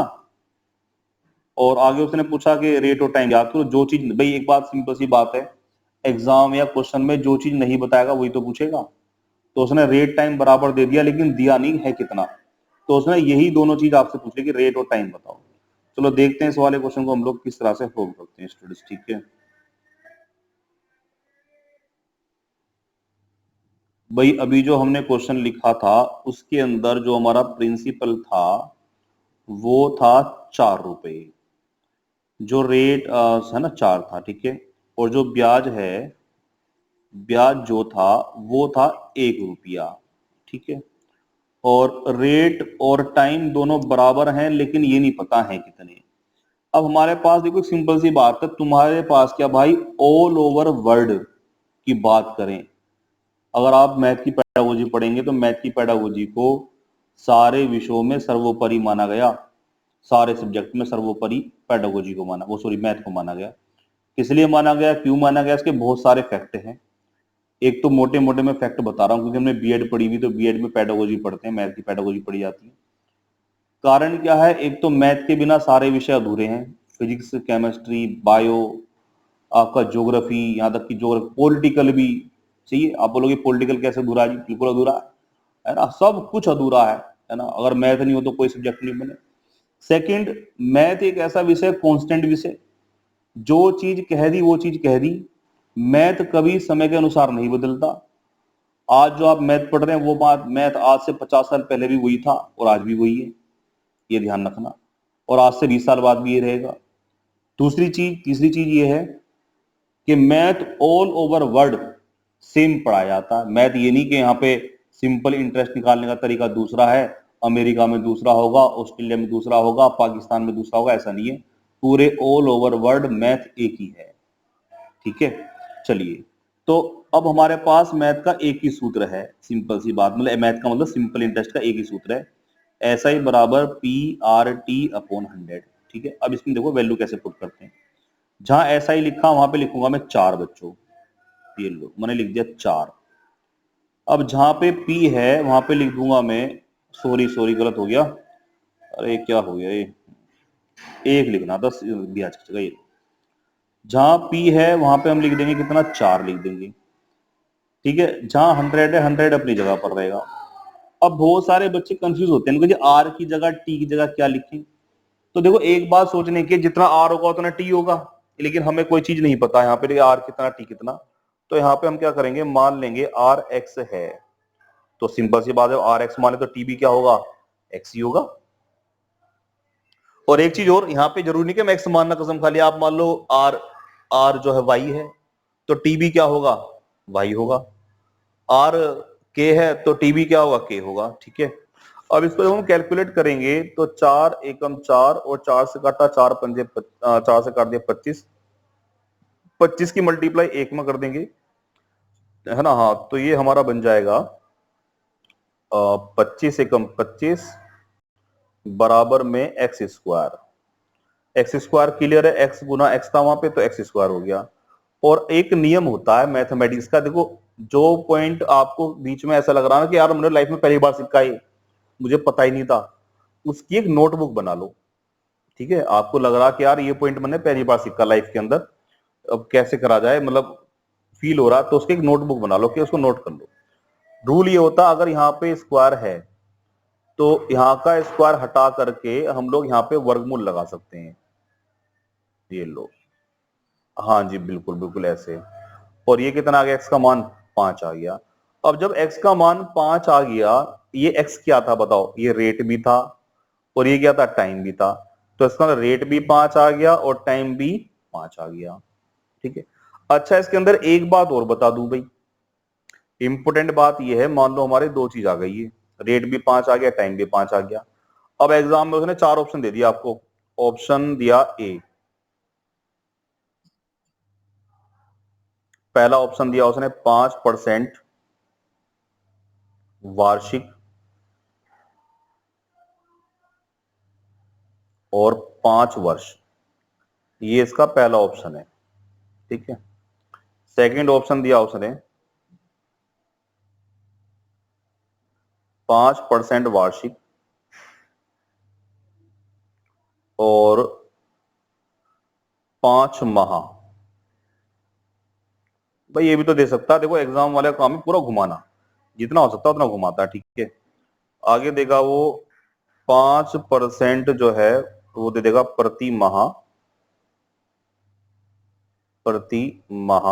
और आगे उसने पूछा कि रेट और टाइम याद करो। जो चीज, भाई एक बात, सिंपल सी बात है, एग्जाम या क्वेश्चन में जो चीज नहीं बताएगा वही तो पूछेगा। तो उसने रेट टाइम बराबर दे दिया, लेकिन दिया नहीं है कितना। तो उसने यही दोनों चीज आपसे पूछ ली कि रेट और टाइम बताओ। चलो देखते हैं इस वाले क्वेश्चन को हम लोग किस तरह से सोल्व करते हैं स्टूडेंट्स। ठीक है भाई, अभी जो हमने क्वेश्चन लिखा था उसके अंदर जो हमारा प्रिंसिपल था वो था 4 रुपए। जो रेट है ना 4 था, ठीक है। और जो ब्याज है, ब्याज जो था वो था 1 रुपया, ठीक है। और रेट और टाइम दोनों बराबर हैं, लेकिन ये नहीं पता है कितने। अब हमारे पास देखो सिंपल सी बात है, तुम्हारे पास क्या भाई, ऑल ओवर वर्ल्ड की बात करें, अगर आप मैथ की पेडागोजी पढ़ेंगे तो मैथ की पेडागोजी को सारे विषयों में सर्वोपरि माना गया। सारे सब्जेक्ट में सर्वोपरि पेडागोजी को माना, वो सॉरी मैथ को माना गया। किस लिए माना गया, क्यों माना गया, इसके बहुत सारे फैक्ट हैं। एक तो मोटे मोटे मैं फैक्ट बता रहा हूँ, क्योंकि हमने बीएड पढ़ी हुई, तो बीएड में पेडागोजी पढ़ते हैं, मैथ की पेडागोजी पढ़ी जाती है। कारण क्या है, एक तो मैथ के बिना सारे विषय अधूरे हैं। फिजिक्स, केमिस्ट्री, बायो, आपका ज्योग्राफी, यहाँ तक कि ज्योग्राफी, पॉलिटिकल भी चाहिए। आप बोलोगे पॉलिटिकल कैसे अधूरा है जी, बिल्कुल अधूरा है ना, सब कुछ अधूरा है ना। अगर मैथ नहीं हो तो कोई सब्जेक्ट नहीं बने। सेकंड, मैथ एक ऐसा विषय, कांस्टेंट विषय, जो चीज कह दी वो चीज कह दी। मैथ कभी समय के अनुसार नहीं बदलता। आज जो आप मैथ पढ़ रहे हैं वो बात, मैथ आज से 50 साल पहले भी वही था और आज भी वही है, ये ध्यान रखना। और आज से 20 साल बाद भी ये रहेगा। तीसरी चीज ये है कि math all over world same पढ़ाया जाता है। मैथ ये नहीं कि यहाँ पे सिंपल इंटरेस्ट निकालने का तरीका दूसरा है, अमेरिका में दूसरा होगा, ऑस्ट्रेलिया में दूसरा होगा, पाकिस्तान में दूसरा होगा, ऐसा नहीं है। पूरे ऑल ओवर वर्ल्ड मैथ एक ही है। ठीक है, चलिए। तो अब हमारे पास मैथ का एक ही सूत्र है, सिंपल सी बात, मतलब मैथ का मतलब सिंपल इंटरेस्ट का एक ही सूत्र है, ऐसा ही बराबर PRT/100। ठीक है, अब इसमें देखो वैल्यू कैसे पुट करते हैं। जहां ऐसा ही लिखा वहां पे लिखूंगा मैं 4 बच्चों, ये लो मैंने लिख दिया 4। अब जहां पे P है वहां पे लिख दूंगा मैं, सॉरी गलत हो गया, अरे क्या हो गया, ये 1 लिखना था ब्याज की जगह। ये जहां P है वहां पे हम लिख देंगे कितना, 4 लिख देंगे। ठीक है, जहां 100 है 100 अपनी जगह पर रहेगा। अब बहुत सारे बच्चे कंफ्यूज होते हैं कि आर की जगह टी की जगह क्या लिखें। तो देखो एक बात सोचने की, जितना आर होगा उतना टी होगा, लेकिन हमें कोई चीज नहीं पता यहाँ पे आर कितना टी कितना। तो यहाँ पे हम क्या करेंगे, मान लेंगे आर एक्स है, तो सिंपल सी बात है, आर एक्स माने तो टी भी क्या होगा, एक्स ही होगा। और एक चीज और, यहाँ पे जरूरी नहीं कि मैं एक्स मानना कसम खा लिया, आप मान लो आर आर जो है वाई है तो टी भी क्या होगा, वाई होगा। आर के है तो टी भी क्या होगा, के होगा। ठीक है, अब इसको जब हम कैलकुलेट करेंगे तो 4 एकम 4 और 4 से काटा 4 पंजे 4 से काट दिया 25, 25 की मल्टीप्लाई 1 में कर देंगे, है ना। हाँ, तो ये हमारा बन जाएगा 25 एकम 25 बराबर में x square. X square clear है, एक्स गुना एक्स था वहां पे तो एक्स स्क्वायर हो गया। और एक नियम होता है मैथमेटिक्स का, देखो जो पॉइंट आपको बीच में ऐसा लग रहा है कि यार हमने लाइफ में पहली बार सीखा है, मुझे पता ही नहीं था, उसकी एक नोटबुक बना लो। ठीक है, आपको लग रहा कि यार ये पॉइंट मैंने पहली बार सीखा लाइफ के अंदर, अब कैसे करा जाए, मतलब फील हो रहा, तो उसकी एक नोटबुक बना लो कि उसको नोट कर लो। रूल ये होता, अगर यहाँ पे स्क्वायर है तो यहाँ का स्क्वायर हटा करके हम लोग यहाँ पे वर्गमूल लगा सकते हैं, ये लो। हाँ जी, बिल्कुल बिल्कुल ऐसे। और ये कितना आ गया, एक्स का मान 5 आ गया। अब जब एक्स का मान 5 आ गया, ये एक्स क्या था बताओ, ये रेट भी था और ये क्या था, टाइम भी था। तो इसका रेट भी 5 आ गया और टाइम भी 5 आ गया। ठीक है, अच्छा इसके अंदर एक बात और बता दूं भाई, इंपोर्टेंट बात ये है, मान लो हमारे दो चीज आ गई है, रेट भी 5 आ गया, टाइम भी 5 आ गया। अब एग्जाम में उसने 4 ऑप्शन दे दिया आपको। ऑप्शन दिया ए, पहला ऑप्शन दिया उसने 5% वार्षिक और 5 वर्ष, ये इसका पहला ऑप्शन है। ठीक है, सेकंड ऑप्शन दिया उसने 5% वार्षिक और 5 माह। भाई ये भी तो दे सकता है, देखो एग्जाम वाले का काम है पूरा घुमाना, जितना हो सकता है उतना घुमाता है। ठीक है, आगे देगा वो 5% जो है वो दे देगा प्रति माह, प्रति माह,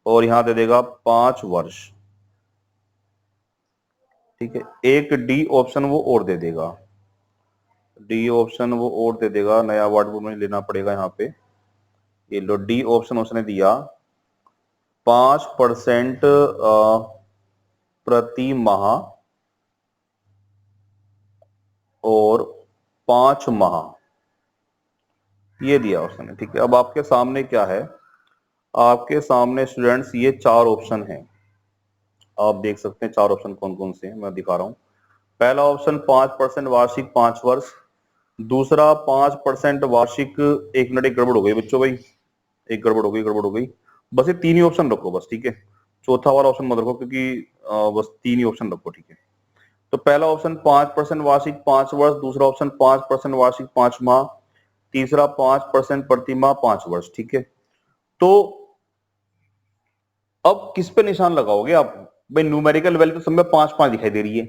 और यहां दे देगा 5 वर्ष। ठीक है, एक डी ऑप्शन वो और दे देगा, डी ऑप्शन वो और दे देगा, नया वर्ड वो मुझे लेना पड़ेगा यहाँ पे। ये लो, डी ऑप्शन उसने दिया 5% प्रति माह और 5 माह, ये दिया उसने। ठीक है, अब आपके सामने क्या है, आपके सामने स्टूडेंट्स ये 4 ऑप्शन हैं, आप देख सकते हैं 4 ऑप्शन कौन कौन से हैं, मैं दिखा रहा हूं। पहला ऑप्शन 5% वार्षिक 5 वर्ष, दूसरा 5% वार्षिक, एक मिनट, एक गड़बड़ हो गई बच्चों भाई, एक गड़बड़ हो गई, गड़बड़ हो गई, बस ये 3 ही ऑप्शन रखो बस। ठीक है, चौथा वाला ऑप्शन मत रखो क्योंकि बस 3 ही ऑप्शन रखो। ठीक है, तो पहला ऑप्शन 5% वार्षिक 5 वर्ष, दूसरा ऑप्शन 5% वार्षिक 5 माह, तीसरा 5% प्रति माह 5 वर्ष। ठीक है, तो अब किस पे निशान लगाओगे आप भाई, न्यूमेरिकल वैल्यू तो सब में 5-5 दिखाई दे रही है,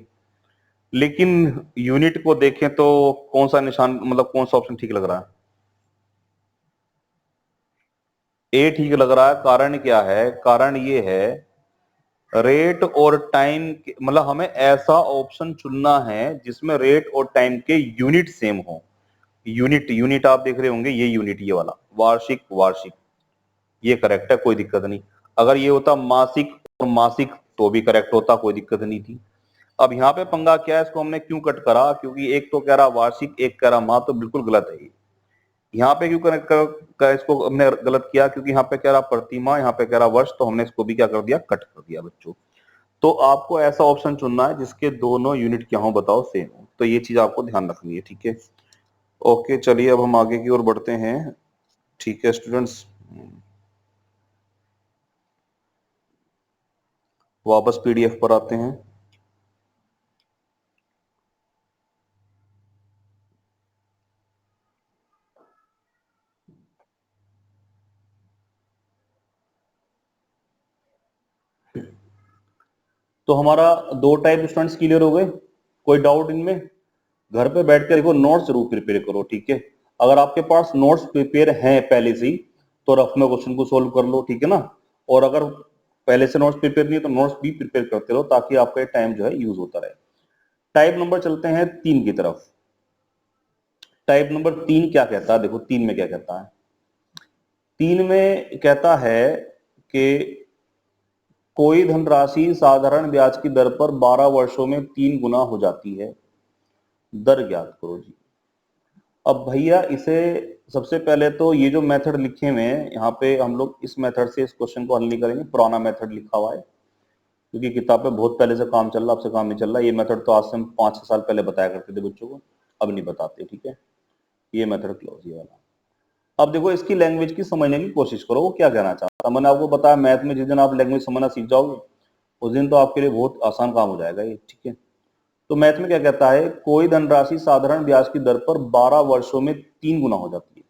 लेकिन यूनिट को देखें तो कौन सा निशान, मतलब कौन सा ऑप्शन ठीक लग रहा है, ए ठीक लग रहा है। कारण क्या है, कारण ये है रेट और टाइम, मतलब हमें ऐसा ऑप्शन चुनना है जिसमें रेट और टाइम के यूनिट सेम हो। यूनिट, यूनिट आप देख रहे होंगे, ये यूनिट, ये वाला वार्षिक वार्षिक, ये करेक्ट है, कोई दिक्कत नहीं। अगर ये होता मासिक और मासिक तो भी करेक्ट होता, कोई दिक्कत नहीं थी। अब यहाँ पे पंगा क्या है, इसको हमने क्यों कट करा, क्योंकि एक तो कह रहा वार्षिक, एक कह रहा माह, तो बिल्कुल गलत है ये। यहाँ पे क्यों कनेक्ट कर इसको हमने गलत किया, क्योंकि यहाँ पे कह रहा प्रतिमा, यहाँ पे कह रहा वर्ष, तो हमने इसको भी क्या कर दिया, कट कर दिया बच्चों। तो आपको ऐसा ऑप्शन चुनना है जिसके दोनों यूनिट क्या हो, बताओ, सेम हो। तो ये चीज आपको ध्यान रखनी है। ठीक है, ओके, चलिए अब हम आगे की ओर बढ़ते हैं। ठीक है स्टूडेंट्स, वापस पीडीएफ पर आते हैं। तो हमारा दो टाइप स्टूडेंट्स क्लियर हो गए, कोई डाउट इनमें? घर पे बैठ कर देखो, नोट्स जरूर प्रिपेयर करो। ठीक है, अगर आपके पास नोट्स प्रिपेयर हैं पहले से ही तो रफ में क्वेश्चन को सोल्व कर लो। ठीक है ना, और अगर पहले से नोट्स प्रिपेयर नहीं है तो नोट्स भी प्रिपेयर करते रहो ताकि आपका टाइम जो है यूज होता रहे। टाइप नंबर चलते हैं 3 की तरफ। टाइप नंबर 3 क्या कहता है, देखो 3 में क्या कहता है। 3 में कहता है कि कोई धनराशि साधारण ब्याज की दर पर 12 वर्षों में 3 गुना हो जाती है, दर ज्ञात करो जी। अब भैया इसे सबसे पहले तो ये जो मेथड लिखे हुए हैं यहाँ पे हम लोग इस मेथड से इस क्वेश्चन को हल नहीं करेंगे, पुराना मेथड लिखा हुआ है क्योंकि किताब पे बहुत पहले से काम चल रहा, अब से काम नहीं चल रहा। ये मेथड तो आज से हम 5-6 साल पहले बताया करते थे बच्चों को, अब नहीं बताते, ठीक है। ये मेथड क्लोज ये वाला। अब देखो इसकी लैंग्वेज की समझने की कोशिश करो, वो क्या कहना चाहता है। मैंने आपको बताया मैथ में जिस दिन आप लैंग्वेज समझना सीख जाओगे उस दिन तो आपके लिए बहुत आसान काम हो जाएगा ये, ठीक है। तो मैथ में क्या कहता है, कोई धनराशि साधारण ब्याज की दर पर 12 वर्षों में 3 गुना हो जाती है।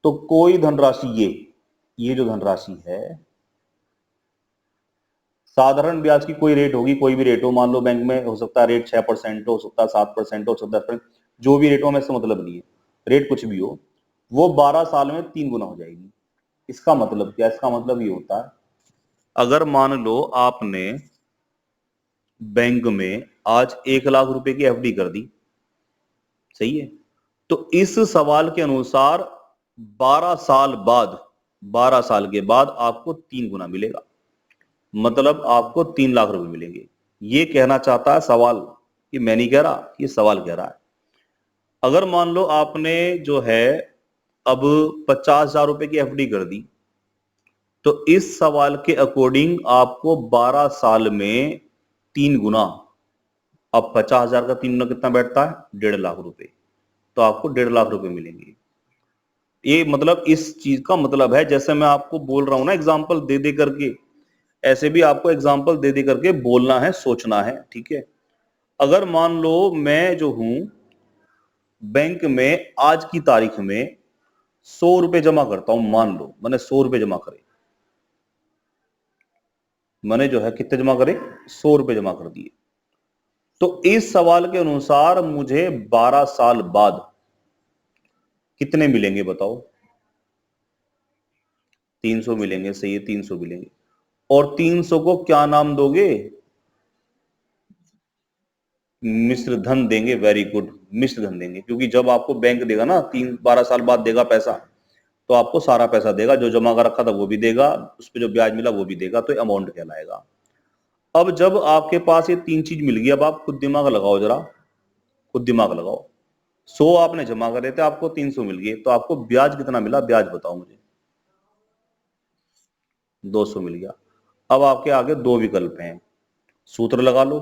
तो कोई धनराशि ये जो धनराशि है, साधारण ब्याज की कोई रेट होगी, कोई भी रेट हो, मान लो बैंक में हो सकता है रेट 6% हो सकता है 7% हो सकता है 10%, जो भी रेट हो हमें इससे मतलब नहीं है, रेट कुछ भी हो, वो 12 साल में 3 गुना हो जाएगी। इसका मतलब क्या, इसका मतलब ये होता है अगर मान लो आपने बैंक में आज 1 लाख रुपए की एफडी कर दी, सही है, तो इस सवाल के अनुसार 12 साल बाद, 12 साल के बाद आपको 3 गुना मिलेगा, मतलब आपको 3 लाख रुपए मिलेंगे। ये कहना चाहता है सवाल, कि मैं नहीं कह रहा, ये सवाल कह रहा है। अगर मान लो आपने जो है अब 50,000 रुपए की एफडी कर दी, तो इस सवाल के अकॉर्डिंग आपको 12 साल में 3 गुना, अब 50,000 का 3 गुना कितना बैठता है, 1.5 लाख रुपए, तो आपको 1.5 लाख रुपए मिलेंगे। ये मतलब इस चीज का मतलब है, जैसे मैं आपको बोल रहा हूं ना एग्जाम्पल दे दे करके, ऐसे भी आपको एग्जाम्पल दे दे करके बोलना है, सोचना है, ठीक है। अगर मान लो मैं जो हूं बैंक में आज की तारीख में 100 रुपए जमा करता हूं, मान लो मैंने 100 रुपए जमा करे, मैंने जो है कितने जमा करे, 100 रुपए जमा कर दिए, तो इस सवाल के अनुसार मुझे 12 साल बाद कितने मिलेंगे बताओ, 300 मिलेंगे, सही है 300 मिलेंगे। और 300 को क्या नाम दोगे, मिश्र धन देंगे, वेरी गुड, मिश्र धन देंगे, क्योंकि जब आपको बैंक देगा ना 12 साल बाद देगा पैसा, तो आपको सारा पैसा देगा, जो जमा कर रखा था वो भी देगा, उस पर जो ब्याज मिला वो भी देगा, तो अमाउंट कहलाएगा। अब जब आपके पास ये 3 चीज मिल गई, अब आप खुद दिमाग लगाओ जरा, खुद दिमाग लगाओ। 100 आपने जमा करे थे, आपको 300 मिल गए, तो आपको ब्याज कितना मिला, ब्याज बताओ मुझे, 200 मिल गया। अब आपके आगे 2 विकल्प हैं, सूत्र लगा लो,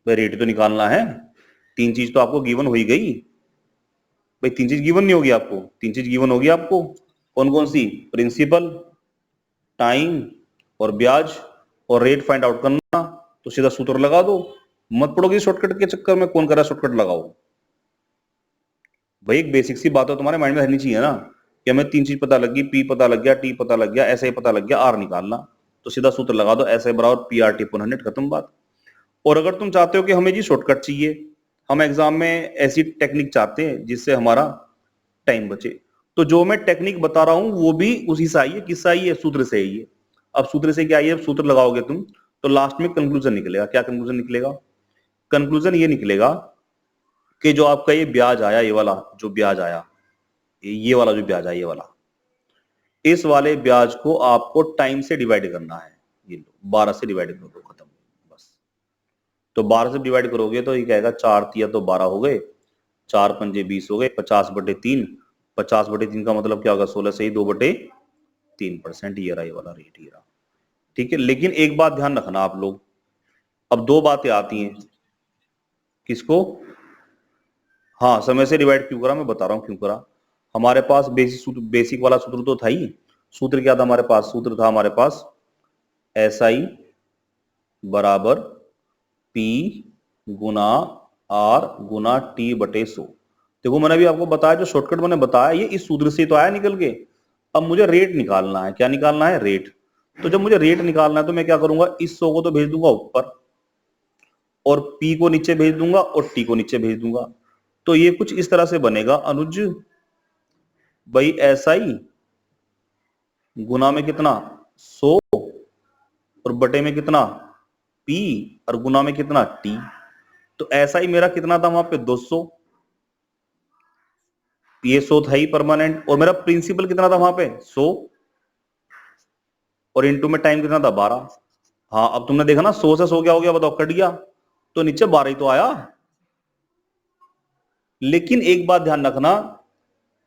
भाई रेट तो निकालना है, 3 चीज तो आपको गिवन हो ही गई भाई, 3 चीज गिवन नहीं होगी आपको, 3 चीज गिवन होगी आपको, कौन कौन सी, प्रिंसिपल, टाइम और ब्याज, और रेट फाइंड आउट करना, तो सीधा सूत्र लगा दो, मत पड़ोगे शॉर्टकट के चक्कर में, कौन कर रहा है शॉर्टकट लगाओ। भाई एक बेसिक सी बात तो तुम्हारे माइंड में रहनी चाहिए ना, कि हमें 3 चीज पता लगी, पी पता लग गया, टी पता लग गया, ऐसे ही पता लग गया, आर निकालना, तो सीधा सूत्र लगा दो, ऐसे बराबर पी आर टी पुनः खत्म बात। और अगर तुम चाहते हो कि हमें जी शॉर्टकट चाहिए, हम एग्जाम में ऐसी टेक्निक चाहते हैं जिससे हमारा टाइम बचे, तो जो मैं टेक्निक बता रहा हूं वो भी उसी से आई है, किससे आई है, सूत्र से आई है। अब सूत्र से क्या आई है, सूत्र लगाओगे तुम तो लास्ट में कंक्लूजन निकलेगा। क्या कंक्लूजन निकलेगा, कंक्लूजन ये निकलेगा कि जो आपका ये ब्याज आया, ये वाला जो ब्याज आया, ये वाला जो ब्याज आया, ये वाला, इस वाले ब्याज को आपको टाइम से डिवाइड करना है। ये लो 12 से डिवाइड कर दो, खत्म बस। तो 12 से डिवाइड करोगे तो ये कहेगा 4 तिया तो 12 हो गए, 4 पंजे 20 हो गए, 50/3, 50/3 का मतलब क्या होगा, 16 से ही 2/3%, ये रहा ये वाला रेट, ये रहा, ठीक है। लेकिन एक बात ध्यान रखना आप लोग, अब 2 बातें आती हैं, किसको, हाँ समय से डिवाइड क्यों करा, मैं बता रहा हूं क्यों करा। हमारे पास बेसिक वाला सूत्र तो था ही, सूत्र क्या था हमारे पास, सूत्र था हमारे पास SI बराबर P गुना R गुना T/100। देखो मैंने अभी आपको बताया, जो शॉर्टकट मैंने बताया ये इस सूत्र से तो आया निकल के। अब मुझे रेट निकालना है, क्या निकालना है, रेट। तो जब मुझे रेट निकालना है तो मैं क्या करूंगा, इस 100 को तो भेज दूंगा ऊपर, और P को नीचे भेज दूंगा, और T को नीचे भेज दूंगा। तो ये कुछ इस तरह से बनेगा, अनुज भाई SI गुना में कितना 100 और बटे में कितना P और गुना में कितना T। तो ऐसा ही मेरा कितना था वहां पे 200, ये 100 था ही परमानेंट, और मेरा प्रिंसिपल कितना था वहां पे 100, और इनटू में टाइम कितना था 12। हाँ अब तुमने देखा ना 100 से 100 क्या हो गया बताओ, कट गया, तो नीचे 12 ही तो आया। लेकिन एक बात ध्यान रखना,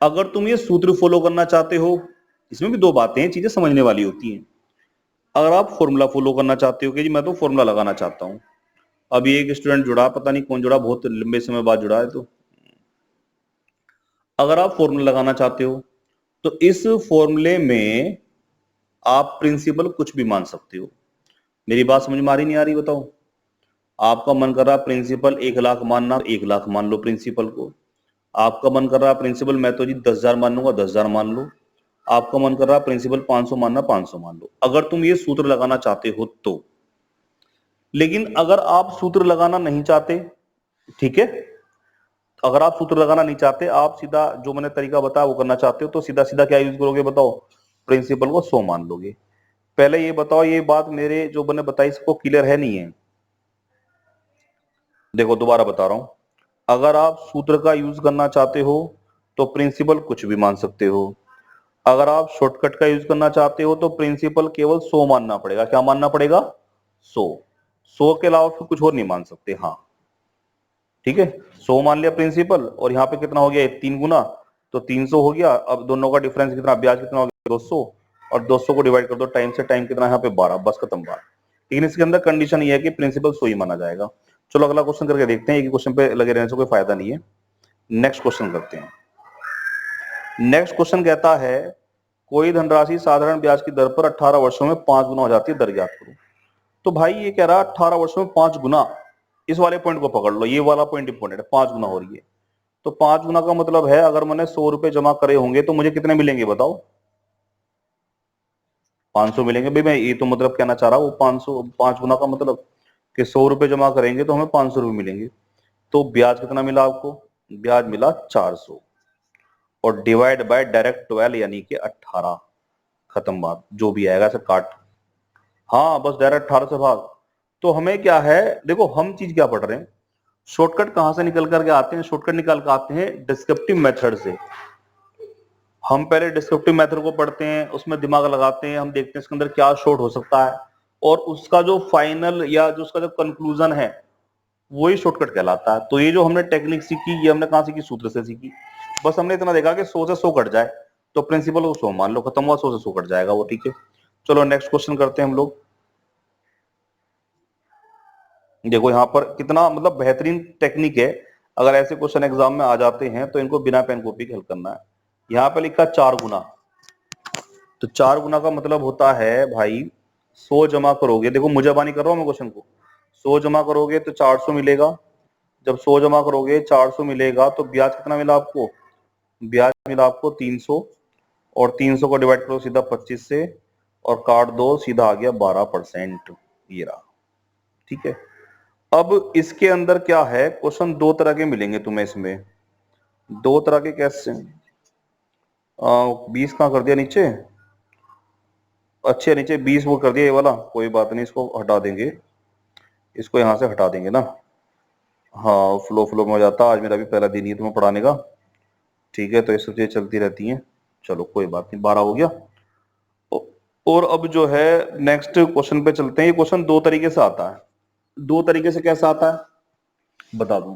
अगर तुम ये सूत्र फॉलो करना चाहते हो, इसमें भी दो बातें हैं, चीजें समझने वाली होती हैं। अगर आप फॉर्मूला फॉलो करना चाहते हो कि जी मैं तो फॉर्मूला लगाना चाहता हूं, अभी एक स्टूडेंट जुड़ा, पता नहीं कौन जुड़ा, बहुत लंबे समय बाद जुड़ा है, तो अगर आप फॉर्मूला लगाना चाहते हो तो इस फॉर्मूले में आप प्रिंसिपल कुछ भी मान सकते हो। मेरी बात समझ में आ रही नहीं आ रही बताओ? आपका मन कर रहा प्रिंसिपल 1 लाख मानना, 1 लाख मान लो प्रिंसिपल को। आपका मन कर रहा प्रिंसिपल मैं तो जी 10,000 मान लूंगा, 10,000 मान लो। आपका मन कर रहा प्रिंसिपल 500 मानना, 500 मान लो, अगर तुम ये सूत्र लगाना चाहते हो तो। लेकिन अगर आप सूत्र लगाना नहीं चाहते, ठीक है, अगर आप सूत्र लगाना नहीं चाहते, आप सीधा जो मैंने तरीका बताया वो करना चाहते हो, तो सीधा सीधा क्या यूज करोगे बताओ, प्रिंसिपल को 100 मान लोगे। पहले ये बताओ, ये बात मेरे जो मैंने बताई सबको क्लियर है नहीं है? देखो दोबारा बता रहा हूं, अगर आप सूत्र का यूज करना चाहते हो तो प्रिंसिपल कुछ भी मान सकते हो। अगर आप शॉर्टकट का यूज करना चाहते हो तो प्रिंसिपल केवल 100 मानना पड़ेगा। क्या मानना पड़ेगा? 100। 100 के अलावा फिर कुछ और नहीं मान सकते। हाँ ठीक है, 100 मान लिया प्रिंसिपल, और यहाँ पे कितना हो गया 3 गुना, तो 300 हो गया। अब दोनों का डिफरेंस कितना, ब्याज कितना हो गया 200, और 200 को डिवाइड कर दो टाइम से, टाइम कितना यहाँ पे 12, बस खत्म बात। लेकिन इसके अंदर कंडीशन ये है कि प्रिंसिपल 100 ही माना जाएगा। चलो अगला क्वेश्चन करके देखते हैं, एक ही क्वेश्चन पे लगे रहने से कोई फायदा नहीं है। नेक्स्ट क्वेश्चन करते हैं। नेक्स्ट क्वेश्चन कहता है कोई धनराशि साधारण ब्याज की दर पर 18 वर्षों में 5 गुना हो जाती है, दर ज्ञात करो। तो भाई ये कह रहा है 18 वर्षों में 5 गुना, इस वाले पॉइंट को पकड़ लो, ये वाला पॉइंट इंपॉर्टेंट है, 5 गुना हो रही है। तो 5 गुना का मतलब है अगर मैंने 100 रुपए जमा करे होंगे तो मुझे कितने मिलेंगे बताओ? 500 मिलेंगे। भाई मैं ये तो मतलब कहना चाह रहा हूँ 500, 5 गुना का मतलब कि 100 रुपए जमा करेंगे तो हमें 500 रुपए मिलेंगे। तो ब्याज कितना मिला आपको? ब्याज मिला 400, और डिवाइड बाय डायरेक्ट 12 यानी कि 18, खत्म बात। जो भी आएगा सर काट, हाँ बस डायरेक्ट 18 से भाग। तो हमें क्या है, देखो हम चीज क्या पढ़ रहे हैं, शॉर्टकट कहां से निकल करके आते हैं? शॉर्टकट निकाल के आते हैं डिस्क्रिप्टिव मेथड से। हम पहले डिस्क्रिप्टिव मेथड को पढ़ते हैं, उसमें दिमाग लगाते हैं, हम देखते हैं इसके अंदर क्या शॉर्ट हो सकता है, और उसका जो फाइनल या जो उसका जो कंक्लूजन है वही शॉर्टकट कहलाता है। तो ये जो हमने टेक्निक सीखी, ये हमने कहां सीखी? सूत्र से सीखी। बस हमने इतना देखा कि 100 से 100 कट जाए, तो प्रिंसिपल को 100 मान लो, खत्म हुआ, 100 से 100 कट जाएगा वो, ठीक है। चलो नेक्स्ट क्वेश्चन करते हैं हम लोग। देखो यहाँ पर कितना मतलब बेहतरीन टेक्निक है, अगर ऐसे क्वेश्चन एग्जाम में आ जाते हैं तो इनको बिना पेन कॉपी के हल करना है। यहाँ पे लिखा 4 गुना, तो 4 गुना का मतलब होता है भाई 100 जमा करोगे, देखो मुजाबानी कर रहा हूं मैं क्वेश्चन को, 100 जमा करोगे तो 400 मिलेगा। जब 100 जमा करोगे 400 मिलेगा तो ब्याज कितना मिला आपको? ब्याज मिला आपको 300, और 300 को डिवाइड करो सीधा 25 से, और काट दो, सीधा आ गया 12%, ये रहा, ठीक है। अब इसके अंदर क्या है, क्वेश्चन दो तरह के मिलेंगे तुम्हें इसमें। दो तरह के कैसे? 20 कहाँ कर दिया नीचे? अच्छे नीचे 20 वो कर दिया, ये वाला कोई बात नहीं, इसको हटा देंगे, इसको यहां से हटा देंगे ना। हाँ फ्लो फ्लो में हो जाता, आज मेरा भी पहला दिन ही है तुम्हें पढ़ाने का, ठीक है, तो ये सब चीजें चलती रहती हैं। चलो कोई बात नहीं, 12 हो गया। और अब जो है नेक्स्ट क्वेश्चन पे चलते हैं। ये क्वेश्चन दो तरीके से आता है। दो तरीके से कैसा आता है बता दूं,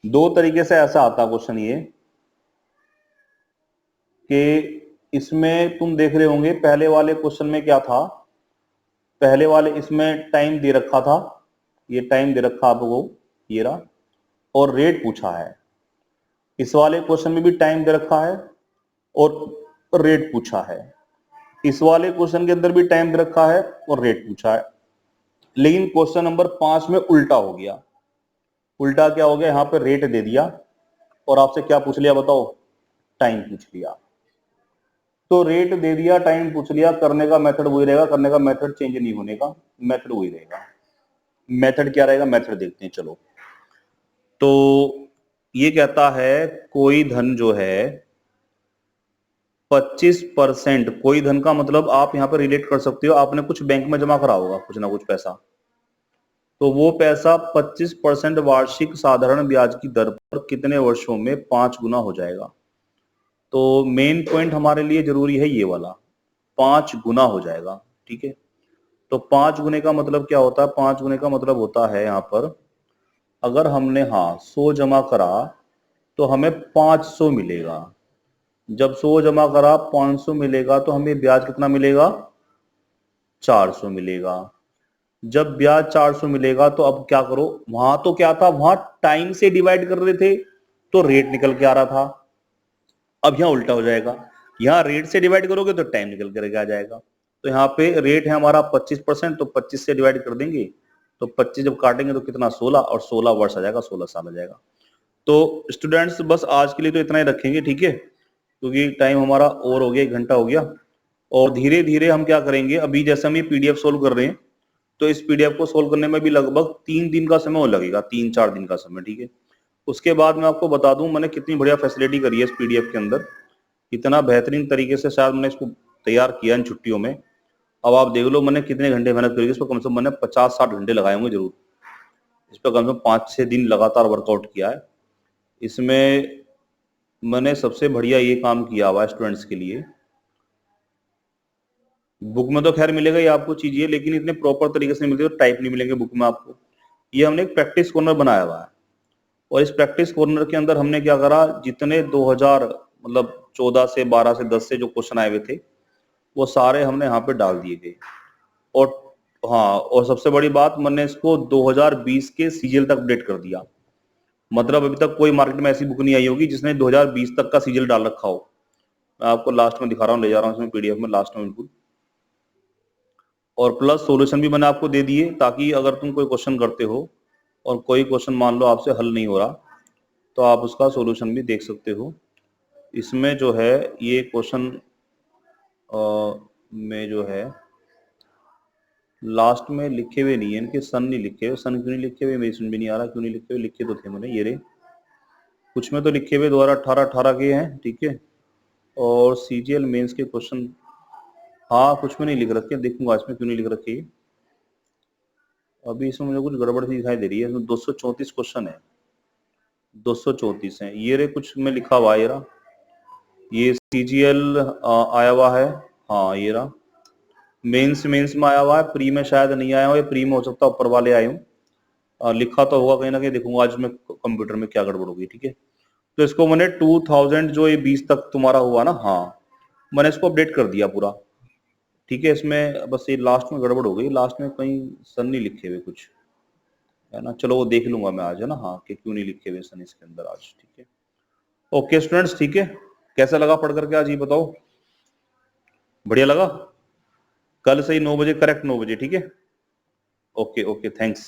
दो तरीके से ऐसा आता है क्वेश्चन ये कि इसमें तुम देख रहे होंगे पहले वाले क्वेश्चन में क्या था, पहले वाले इसमें टाइम दे रखा था, ये टाइम दे रखा आपको, ये रहा, और रेट पूछा है। इस वाले क्वेश्चन में भी टाइम दे रखा है और रेट पूछा है। इस वाले क्वेश्चन के अंदर भी टाइम दे रखा है और रेट पूछा है। लेकिन क्वेश्चन नंबर 5 में उल्टा हो गया। उल्टा क्या हो गया, यहां पर रेट दे दिया और आपसे क्या पूछ लिया बताओ? टाइम पूछ लिया। तो रेट दे दिया, टाइम पूछ लिया, करने का मेथड वही रहेगा, करने का मेथड चेंज नहीं होने का, मेथड वही रहेगा। मेथड क्या रहेगा, मेथड देखते हैं चलो। तो ये कहता है कोई धन जो है 25%, कोई धन का मतलब आप यहाँ पे रिलेट कर सकते हो, आपने कुछ बैंक में जमा करा होगा कुछ ना कुछ पैसा, तो वो पैसा 25% वार्षिक साधारण ब्याज की दर पर कितने वर्षों में 5 गुना हो जाएगा। तो मेन पॉइंट हमारे लिए जरूरी है ये वाला, 5 गुना हो जाएगा। ठीक है, तो 5 गुने का मतलब क्या होता है? 5 गुने का मतलब होता है यहाँ पर, अगर हमने 100 जमा करा तो हमें 500 मिलेगा। जब 100 जमा करा 500 मिलेगा तो हमें ब्याज कितना मिलेगा? 400 मिलेगा। जब ब्याज 400 मिलेगा तो अब क्या करो, वहां तो क्या था, वहां टाइम से डिवाइड कर रहे थे तो रेट निकल के आ रहा था। अब यहाँ उल्टा हो जाएगा, यहाँ रेट से डिवाइड करोगे तो टाइम निकल करके आ जाएगा। तो यहाँ पे रेट है हमारा 25%, तो 25 से डिवाइड कर देंगे तो 25 जब काटेंगे तो कितना? 16, और 16 वर्ष आ जाएगा, 16 साल आ जाएगा। तो स्टूडेंट्स बस आज के लिए तो इतना ही रखेंगे, ठीक है, क्योंकि टाइम हमारा और हो गया, 1 घंटा हो गया। और धीरे धीरे हम क्या करेंगे, अभी जैसे हम ये पीडीएफ सोल्व कर रहे हैं तो इस पीडीएफ को सोल्व करने में भी लगभग 3 दिन का समय लगेगा, 3-4 दिन का समय। ठीक है, उसके बाद मैं आपको बता दूं मैंने कितनी बढ़िया फैसिलिटी करी है इस पीडीएफ के अंदर, इतना बेहतरीन तरीके से शायद मैंने इसको तैयार किया इन छुट्टियों में। अब आप देख लो मैंने कितने घंटे मेहनत करी, इस पर कम से कम मैंने 50-60 घंटे लगाए होंगे जरूर। इस पर कम से कम 5-6 दिन लगातार वर्कआउट किया है। इसमें मैंने सबसे बढ़िया ये काम किया हुआ है स्टूडेंट्स के लिए। बुक में तो खैर मिलेगा ही आपको चीज ये, लेकिन इतने प्रॉपर तरीके से मिलते तो टाइप नहीं मिलेंगे बुक में आपको। ये हमने एक प्रैक्टिस कॉर्नर बनाया हुआ है, और इस प्रैक्टिस कॉर्नर के अंदर हमने क्या करा, जितने 2000 मतलब 14 से 12 से 10 से जो क्वेश्चन आए हुए थे वो सारे हमने यहाँ पे डाल दिए गए। और हाँ, और सबसे बड़ी बात, मैंने इसको 2020 के सीजल तक अपडेट कर दिया। मतलब अभी तक कोई मार्केट में ऐसी बुक नहीं आई होगी जिसने 2020 तक का सीजल डाल रखा हो। मैं आपको लास्ट में दिखा रहा हूँ, ले जा रहा हूँ इसमें पीडीएफ में लास्ट में बिल्कुल। और प्लस सॉल्यूशन भी मैंने आपको दे दिए, ताकि अगर तुम कोई क्वेश्चन करते हो और कोई क्वेश्चन मान लो आपसे हल नहीं हो रहा तो आप उसका सॉल्यूशन भी देख सकते हो। इसमें जो है ये क्वेश्चन में जो है लास्ट में लिखे हुए नहीं है, इनके सन नहीं लिखे हुए। सन क्यों नहीं लिखे हुए मेरी समझ में नहीं आ रहा, क्यों नहीं लिखे हुए? लिखे तो थे मैंने, ये रे कुछ में तो लिखे हुए 2018 के हैं, ठीक है। और सीजीएल मेंस के क्वेश्चन हाँ कुछ में नहीं लिख रखे, देखूंगा इसमें क्यों नहीं लिख रखे। अभी इसमें मुझे कुछ गड़बड़ सी दिखाई दे रही है। इसमें 234 क्वेश्चन है, 234 है ये रे, कुछ में लिखा हुआ है ये सीजीएल आया हुआ है। हाँ ये रहा, मेंस में आया हुआ है, प्री में शायद नहीं आया हो, या प्री में हो सकता है ऊपर वाले आए हूँ। लिखा तो होगा कहीं ना कहीं, देखूंगा आज मैं कंप्यूटर में क्या गड़बड़ होगी। ठीक है, तो इसको मैंने 2000 जो ये 20 तक तुम्हारा हुआ ना, हाँ मैंने इसको अपडेट कर दिया पूरा। ठीक है, इसमें बस ये लास्ट में गड़बड़ हो गई, लास्ट में कहीं सन नहीं लिखे हुए कुछ, है ना। चलो वो देख लूंगा मैं आज, है ना, हाँ कि क्यों नहीं लिखे हुए सन इसके अंदर आज। ठीक है, ओके स्टूडेंट्स, ठीक है, कैसा लगा पढ़ करके आज ये बताओ? बढ़िया लगा? कल से ही 9 बजे करेक्ट, 9 बजे, ठीक है। Okay okay, thanks.